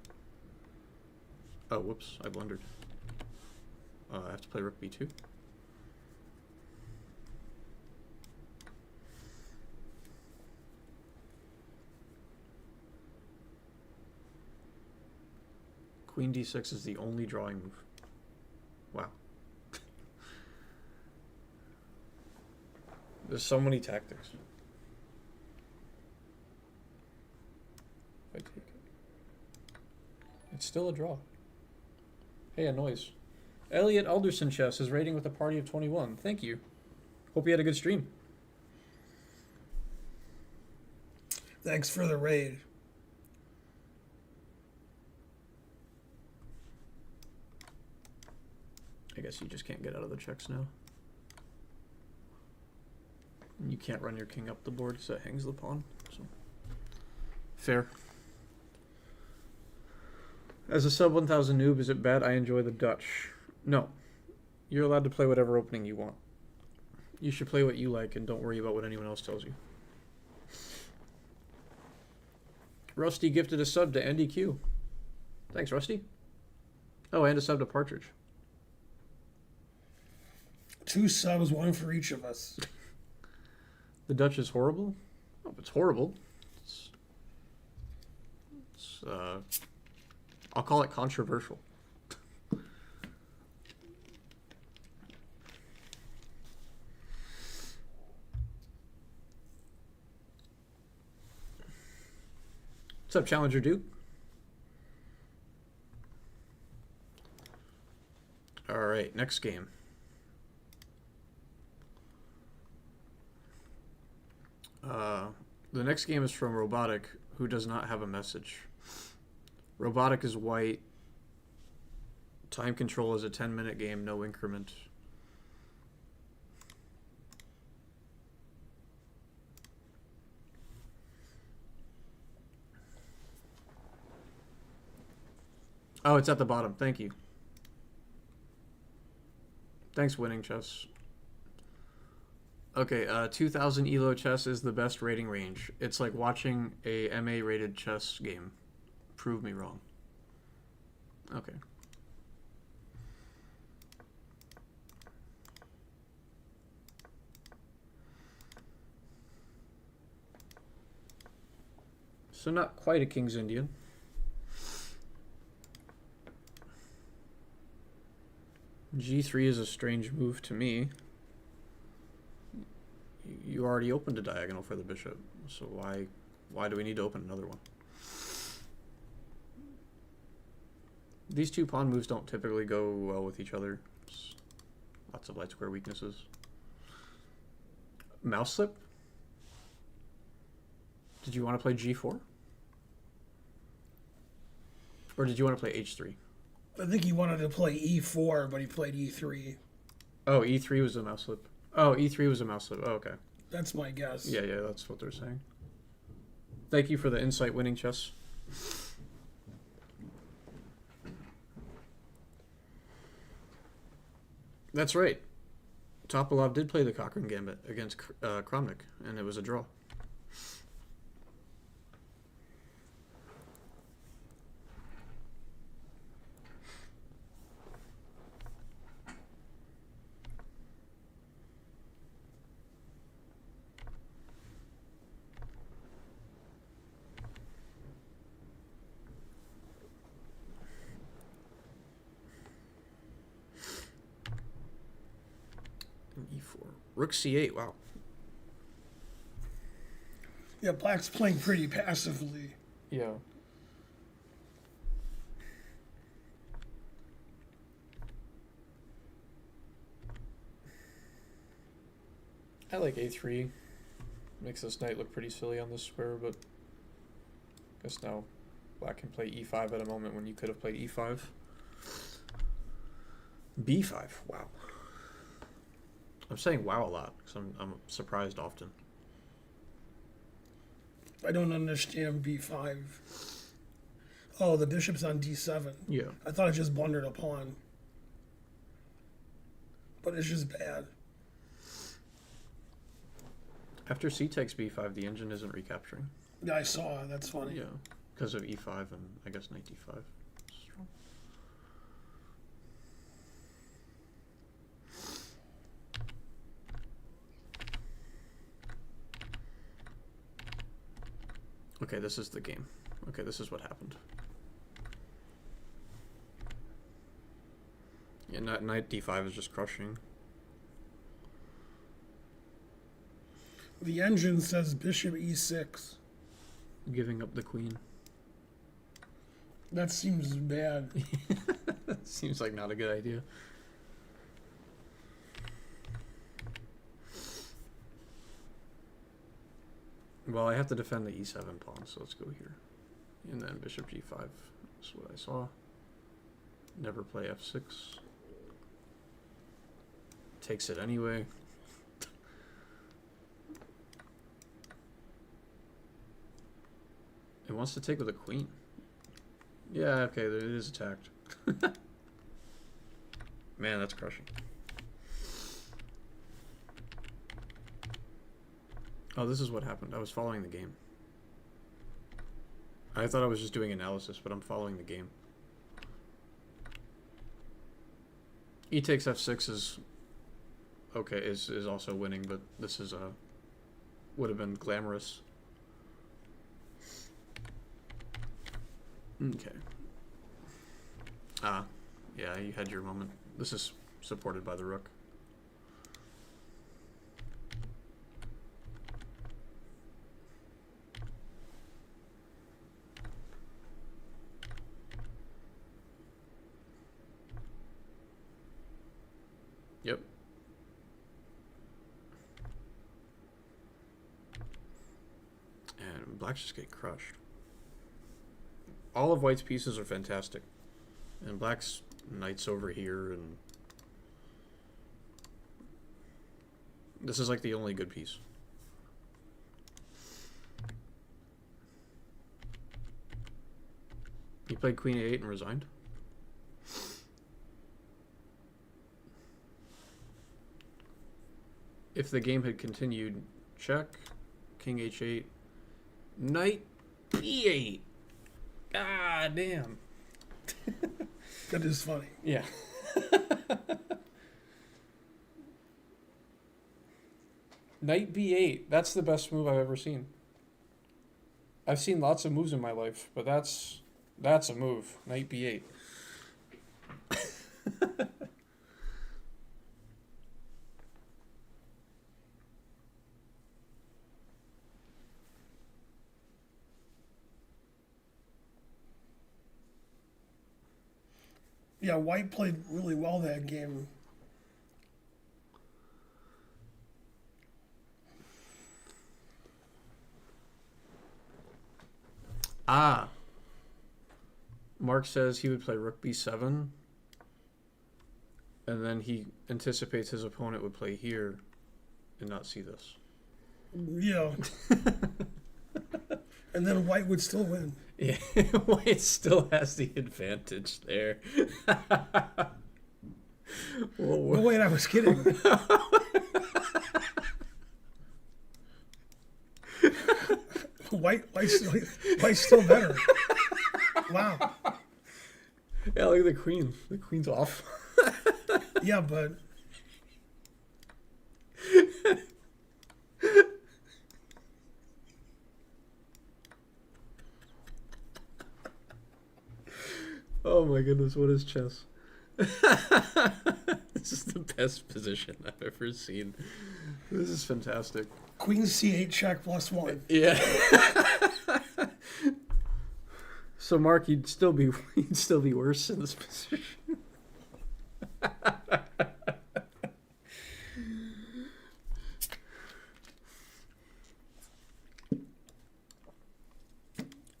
Oh, whoops, I blundered. I have to play rook b2. Queen d6 is the only drawing move. Wow. There's so many tactics. If I take it. It's still a draw. Hey, a noise. Elliot Alderson Chess is rating with a party of 21. Thank you. Hope you had a good stream. Thanks for the raid. I guess you just can't get out of the checks now. You can't run your king up the board because that hangs the pawn. So fair. As a sub 1000 noob, is it bad I enjoy the Dutch? No. You're allowed to play whatever opening you want. You should play what you like and don't worry about what anyone else tells you. Rusty gifted a sub to NDQ. Thanks, Rusty. Oh, and a sub to Partridge. 2 subs, 1 for each of us. The Dutch is horrible? Oh, it's horrible. I'll call it controversial. What's up, Challenger Duke? All right, next game. The next game is from Robotic, who does not have a message. Robotic is white. Time control is a 10-minute game, no increment. Oh, it's at the bottom. Thank you. Thanks, Winning Chess. Okay, 2000 ELO chess is the best rating range. It's like watching a MA rated chess game. Prove me wrong. Okay. So not quite a King's Indian. G3 is a strange move to me. You already opened a diagonal for the bishop, so why do we need to open another one? These two pawn moves don't typically go well with each other. It's lots of light square weaknesses. Mouse slip? Did you want to play G4? Or did you want to play H3? I think he wanted to play E4, but he played E3. Oh, E3 was a mouse slip. Oh, E3 was a mouse slip. Oh, okay. That's my guess. Yeah, that's what they're saying. Thank you for the insight, Winning Chess. That's right. Topolov did play the Cochrane Gambit against Kramnik, and it was a draw. E4. Rook C8, wow. Yeah, Black's playing pretty passively. Yeah. I like A3. Makes this knight look pretty silly on this square, but I guess now Black can play E5 at a moment when you could have played E5. B5, wow. I'm saying wow a lot because I'm surprised often. I don't understand B5. Oh, the bishop's on D7. Yeah. I thought it just blundered a pawn. But it's just bad. After C takes B5, the engine isn't recapturing. Yeah, I saw. That's funny. Yeah, because of E5 and I guess knight D5. Strong. Okay, this is the game. Okay, this is what happened. Yeah, knight D5 is just crushing. The engine says bishop E6. Giving up the queen. That seems bad. Seems like not a good idea. Well, I have to defend the E7 pawn, so let's go here. And then bishop G5 is what I saw. Never play F6. Takes it anyway. It wants to take with a queen. Yeah, okay, it is attacked. Man, that's crushing. Oh, this is what happened. I was following the game. I thought I was just doing analysis, but I'm following the game. E takes F6 is okay, is also winning, but this is would have been glamorous. Okay. Ah, yeah, you had your moment. This is supported by the rook. Yep. And black's just get crushed. All of white's pieces are fantastic. And black's Knight's over here, and this is like the only good piece. He played queen a8 and resigned. If the game had continued, check, king h8, knight b8. God damn. That is funny. Yeah. Knight b8. That's the best move I've ever seen. I've seen lots of moves in my life, but that's a move. Knight b8. Yeah, White played really well that game. Mark says he would play rook b7, and then he anticipates his opponent would play here and not see this. Yeah. And then White would still win. Yeah, White still has the advantage there. No, wait, I was kidding. White's still better. Wow. Yeah, look at the queen. The queen's off. Yeah, but oh my goodness, what is chess? This is the best position I've ever seen. This is fantastic. Queen c8 check +1. Yeah. So Mark, you'd still be worse in this position.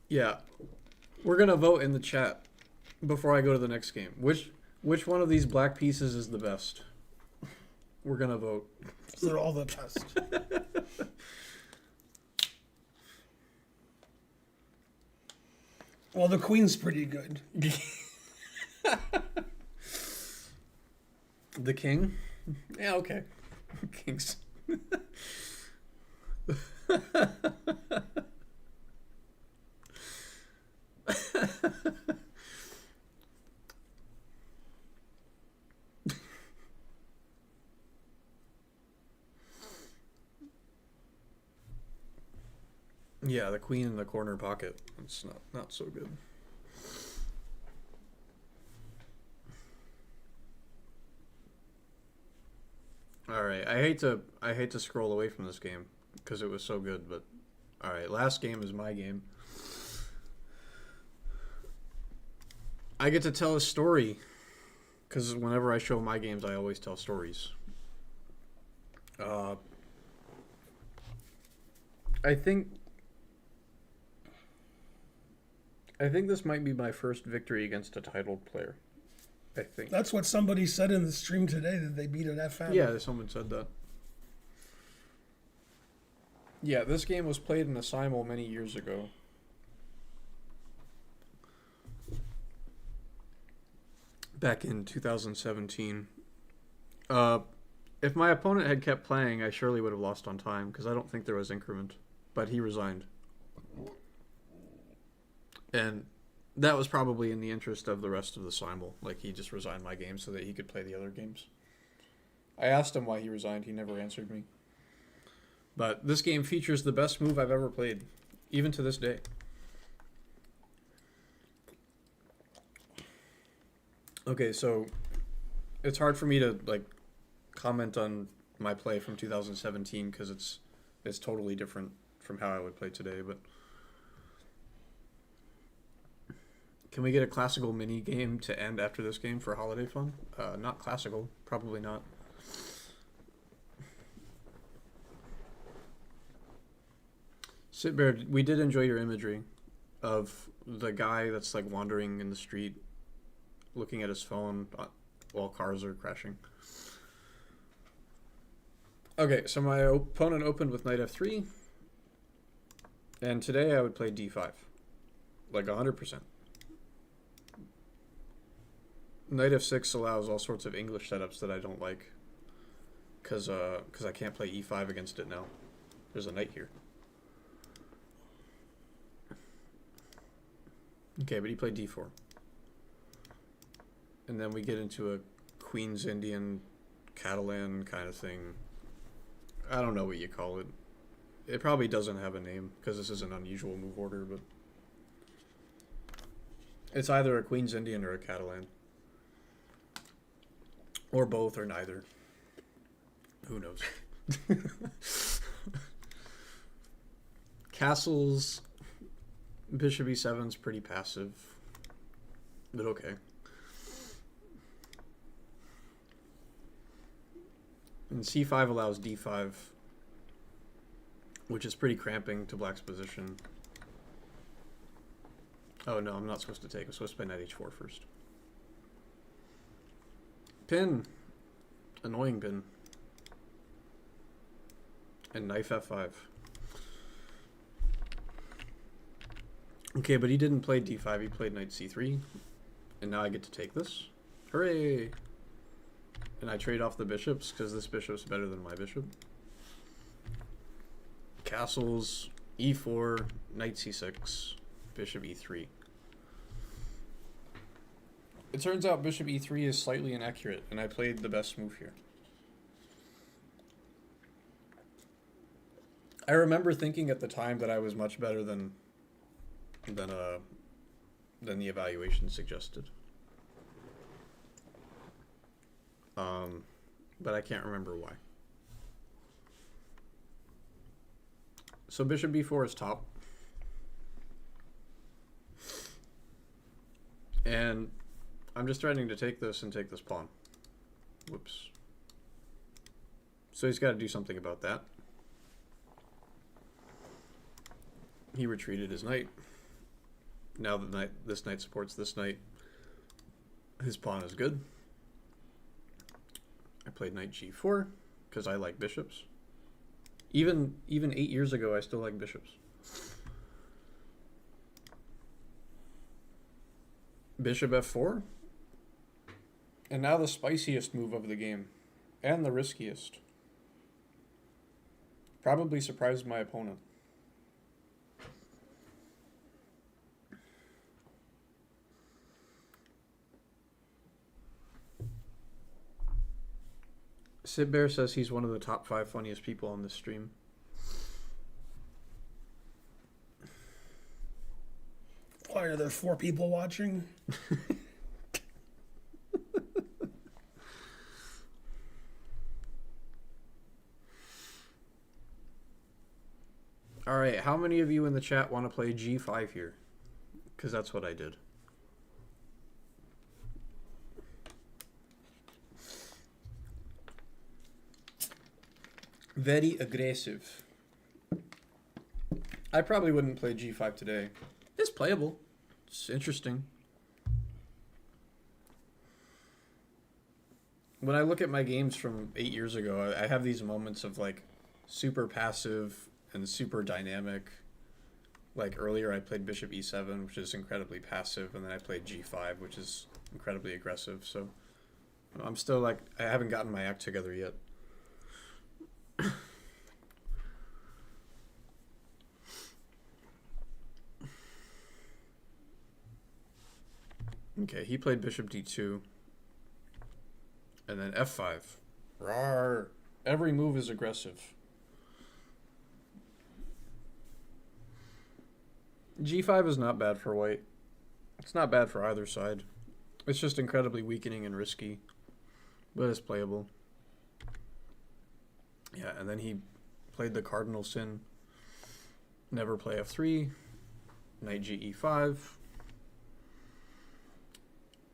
Yeah. We're gonna vote in the chat before I go to the next game. Which one of these black pieces is the best? We're gonna vote. They're all the best. Well, the queen's pretty good. The king? Yeah, okay. Kings. Yeah, the queen in the corner pocket. It's not so good. All right, I hate to scroll away from this game because it was so good, but all right, last game is my game. I get to tell a story because whenever I show my games, I always tell stories. I think this might be my first victory against a titled player. I think. That's what somebody said in the stream today, that they beat an FM. Yeah, someone said that. Yeah, this game was played in a simul many years ago. Back in 2017. If my opponent had kept playing, I surely would have lost on time, because I don't think there was increment. But he resigned. And that was probably in the interest of the rest of the simul. Like, he just resigned my game so that he could play the other games. I asked him why he resigned. He never answered me. But this game features the best move I've ever played, even to this day. Okay, so it's hard for me to like comment on my play from 2017 because it's totally different from how I would play today. But can we get a classical mini game to end after this game for holiday fun? Not classical, probably not. Sitbear, we did enjoy your imagery of the guy that's like wandering in the street. looking at his phone while cars are crashing. Okay, so my opponent opened with knight f3. And today I would play d5. Like 100%. Knight f6 allows all sorts of English setups that I don't like. Because I can't play e5 against it now. There's a knight here. Okay, but he played d4. And then we get into a Queen's Indian Catalan kind of thing. I don't know what you call it. It probably doesn't have a name because this is an unusual move order, but it's either a Queen's Indian or a Catalan. Or both or neither. Who knows? Castles, bishop e7's pretty passive, but okay. And c5 allows d5, which is pretty cramping to black's position. Oh no, I'm not supposed to take. I'm supposed to play knight h4 first. Pin. Annoying pin. And knight f5. Okay, but he didn't play d5. He played knight c3. And now I get to take this. Hooray! And I trade off the bishops because this bishop's better than my bishop. Castles, e4, knight c6, bishop e3. It turns out bishop e3 is slightly inaccurate, and I played the best move here. I remember thinking at the time that I was much better than the evaluation suggested. But I can't remember why. So bishop b4 is top. And I'm just threatening to take this and take this pawn. Whoops. So he's got to do something about that. He retreated his knight. Now that this knight supports this knight, his pawn is good. I played knight g4 because I like bishops. Even 8 years ago, I still like bishops. Bishop f4. And now the spiciest move of the game. And the riskiest. Probably surprised my opponent. Sid Bear says he's one of the top 5 funniest people on this stream. Why are there 4 people watching? All right, how many of you in the chat want to play g5 here? Because that's what I did. Very aggressive. I probably wouldn't play g5 today. It's playable. It's interesting. When I look at my games from 8 years ago, I have these moments of like super passive and super dynamic. Like earlier I played bishop e7, which is incredibly passive, and then I played g5, which is incredibly aggressive. So I'm still like, I haven't gotten my act together yet. Okay, he played bishop d2. And then f5. Rawr. Every move is aggressive. g5 is not bad for white. It's not bad for either side. It's just incredibly weakening and risky. But it's playable. Yeah, and then he played the cardinal sin. Never play f3. Knight ge5.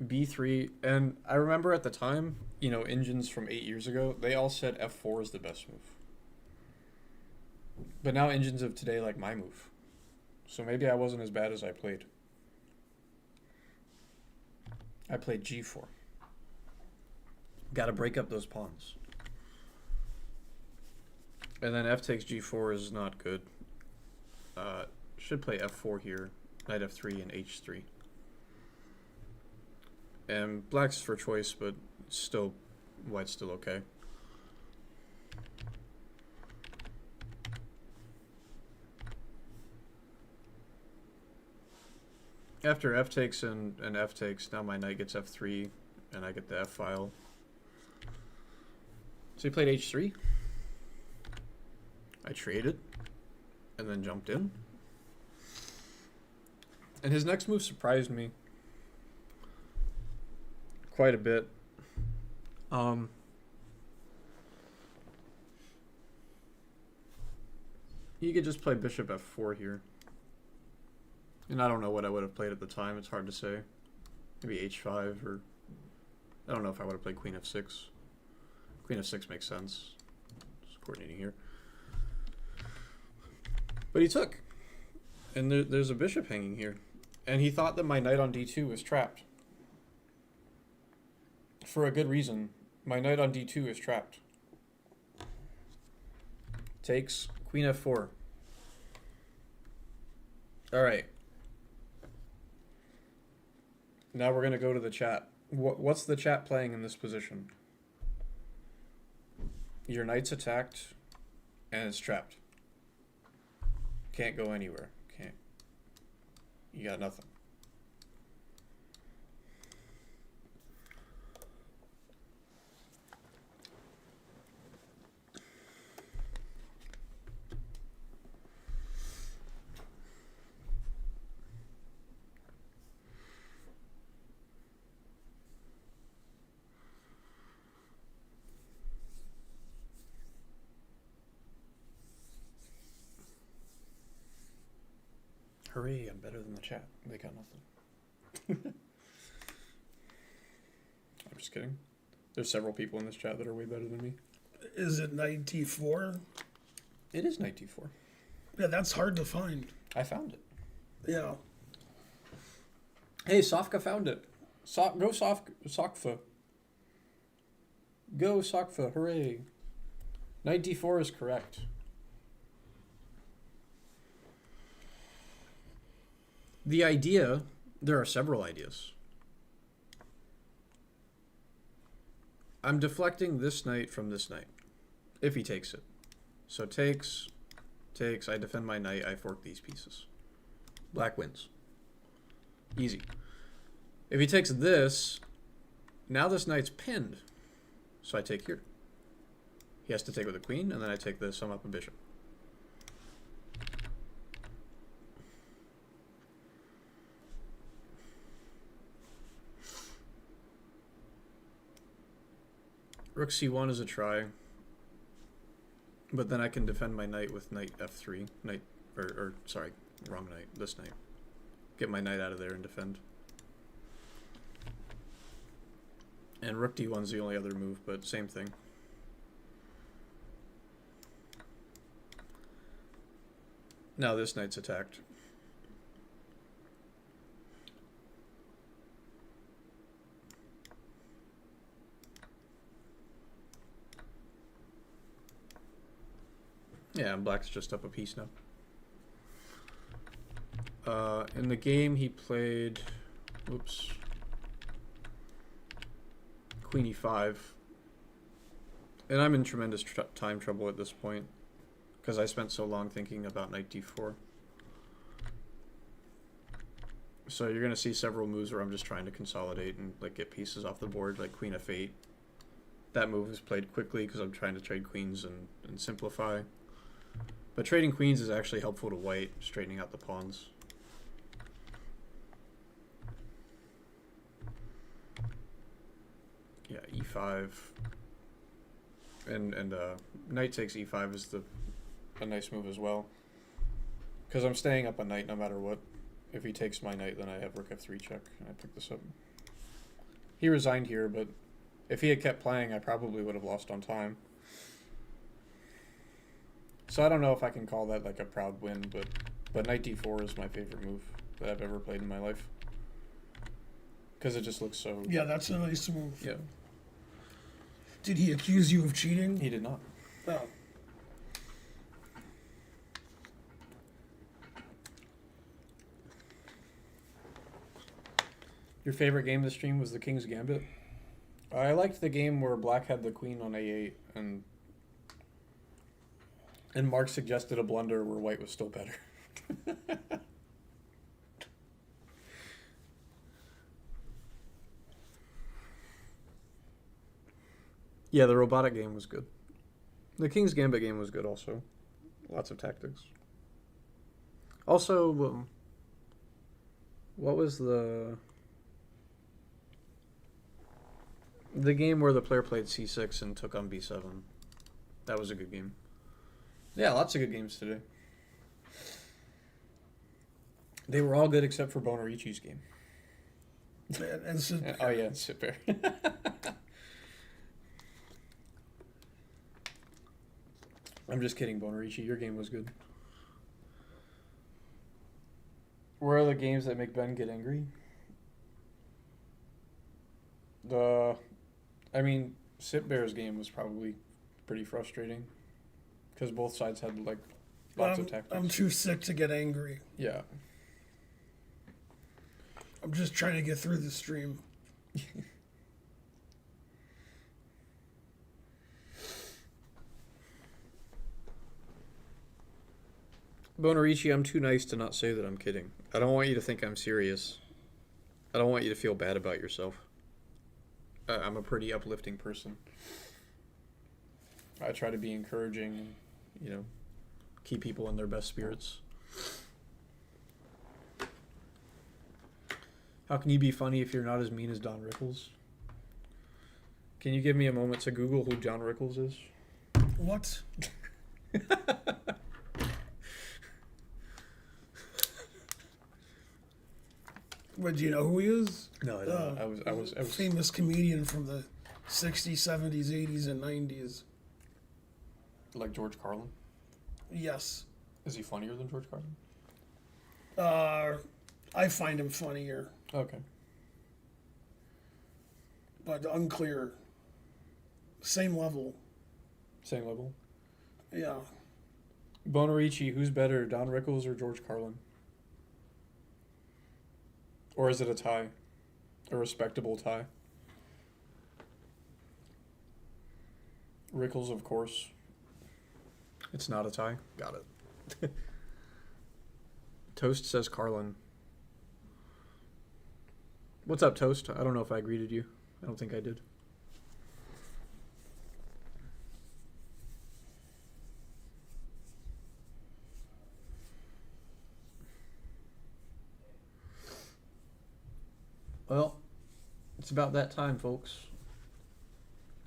b3. And I remember at the time, you know, engines from 8 years ago, they all said f4 is the best move. But now engines of today like my move. So maybe I wasn't as bad as I played. I played g4. Got to break up those pawns. And then f takes g4 is not good. Should play f4 here. Knight f3 and h3. And black's for choice, but still, white's still okay. After f takes and f takes, now my knight gets f3, and I get the f file. So he played h3. I traded, and then jumped in. And his next move surprised me quite a bit. He could just play bishop f4 here. And I don't know what I would have played at the time. It's hard to say. Maybe h5 or... I don't know if I would have played queen f6. Queen f6 makes sense. Just coordinating here. But he took. And there's a bishop hanging here. And he thought that my knight on d2 was trapped. For a good reason. My knight on d2 is trapped. Takes queen f4. Alright. Now we're going to go to the chat. What's the chat playing in this position? Your knight's attacked and it's trapped. Can't go anywhere. Can't. You got nothing. Hooray, I'm better than the chat. They got nothing. I'm just kidding. There's several people in this chat that are way better than me. Is it knight d4? It is knight d4. Yeah, that's hard to find. I found it. Yeah. Hey, Sofka found it. Go Sokfa. Go Sokfa, hooray. Knight d4 is correct. The idea, there are several ideas. I'm deflecting this knight from this knight, if he takes it. So takes, I defend my knight, I fork these pieces. Black wins. Easy. If he takes this, now this knight's pinned. So I take here. He has to take with a queen, and then I take this, sum up a bishop. Rook c1 is a try, but then I can defend my knight with knight f3, sorry, wrong knight, this knight. Get my knight out of there and defend. And rook d1's the only other move, but same thing. Now this knight's attacked. Yeah, and black's just up a piece now. In the game he played, oops, queen e5. And I'm in tremendous time trouble at this point because I spent so long thinking about knight d4. So you're going to see several moves where I'm just trying to consolidate and like get pieces off the board, like queen f8. That move is played quickly because I'm trying to trade queens and simplify. But trading queens is actually helpful to white, straightening out the pawns. Yeah, e5. And knight takes e5 is a nice move as well. Because I'm staying up a knight no matter what. If he takes my knight, then I have rook f3 check, and I pick this up. He resigned here, but if he had kept playing, I probably would have lost on time. So I don't know if I can call that like a proud win, but knight d4 is my favorite move that I've ever played in my life. Because it just looks so... Yeah, that's a nice move. Yeah. Did he accuse you of cheating? He did not. Oh. Your favorite game of the stream was the King's Gambit? I liked the game where Black had the queen on A8, and Mark suggested a blunder where White was still better. Yeah, the Robotic game was good. The King's Gambit game was good also. Lots of tactics. Also, what was the game where the player played C6 and took on B7? That was a good game. Yeah, lots of good games today. They were all good except for Bonerichi's game. And so, Oh yeah, sit there. I'm just kidding, Bonerichi. Your game was good. Where are the games that make Ben get angry? Sit Bear's game was probably pretty frustrating because both sides had like lots of tactics. I'm too sick to get angry. Yeah. I'm just trying to get through the stream. Bonerichi, I'm too nice to not say that I'm kidding. I don't want you to think I'm serious. I don't want you to feel bad about yourself. I'm a pretty uplifting person. I try to be encouraging, keep people in their best spirits. How can you be funny if you're not as mean as Don Rickles? Can you give me a moment to Google who John Rickles is? What? What, do you know who he is? No, I don't. I was famous comedian from the 60s, 70s, 80s, and 90s. Like George Carlin? Yes. Is he funnier than George Carlin? I find him funnier, Okay. but unclear. Same level. Same level? Yeah. Bonerichi, who's better, Don Rickles or George Carlin? Or is it a tie? A respectable tie? Rickles, of course. It's not a tie. Got it. Toast says Carlin. What's up, Toast? I don't know if I greeted you. I don't think I did. Well, it's about that time, folks.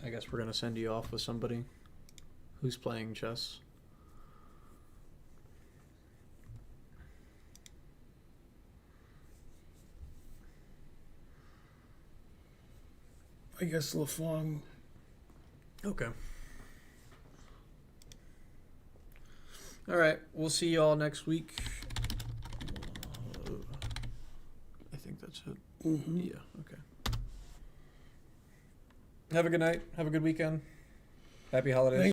I guess we're going to send you off with somebody who's playing chess. I guess LaFong. Okay. All right. We'll see you all next week. I think that's it. Mm-hmm. Yeah. Okay. Have a good night. Have a good weekend. Happy holidays.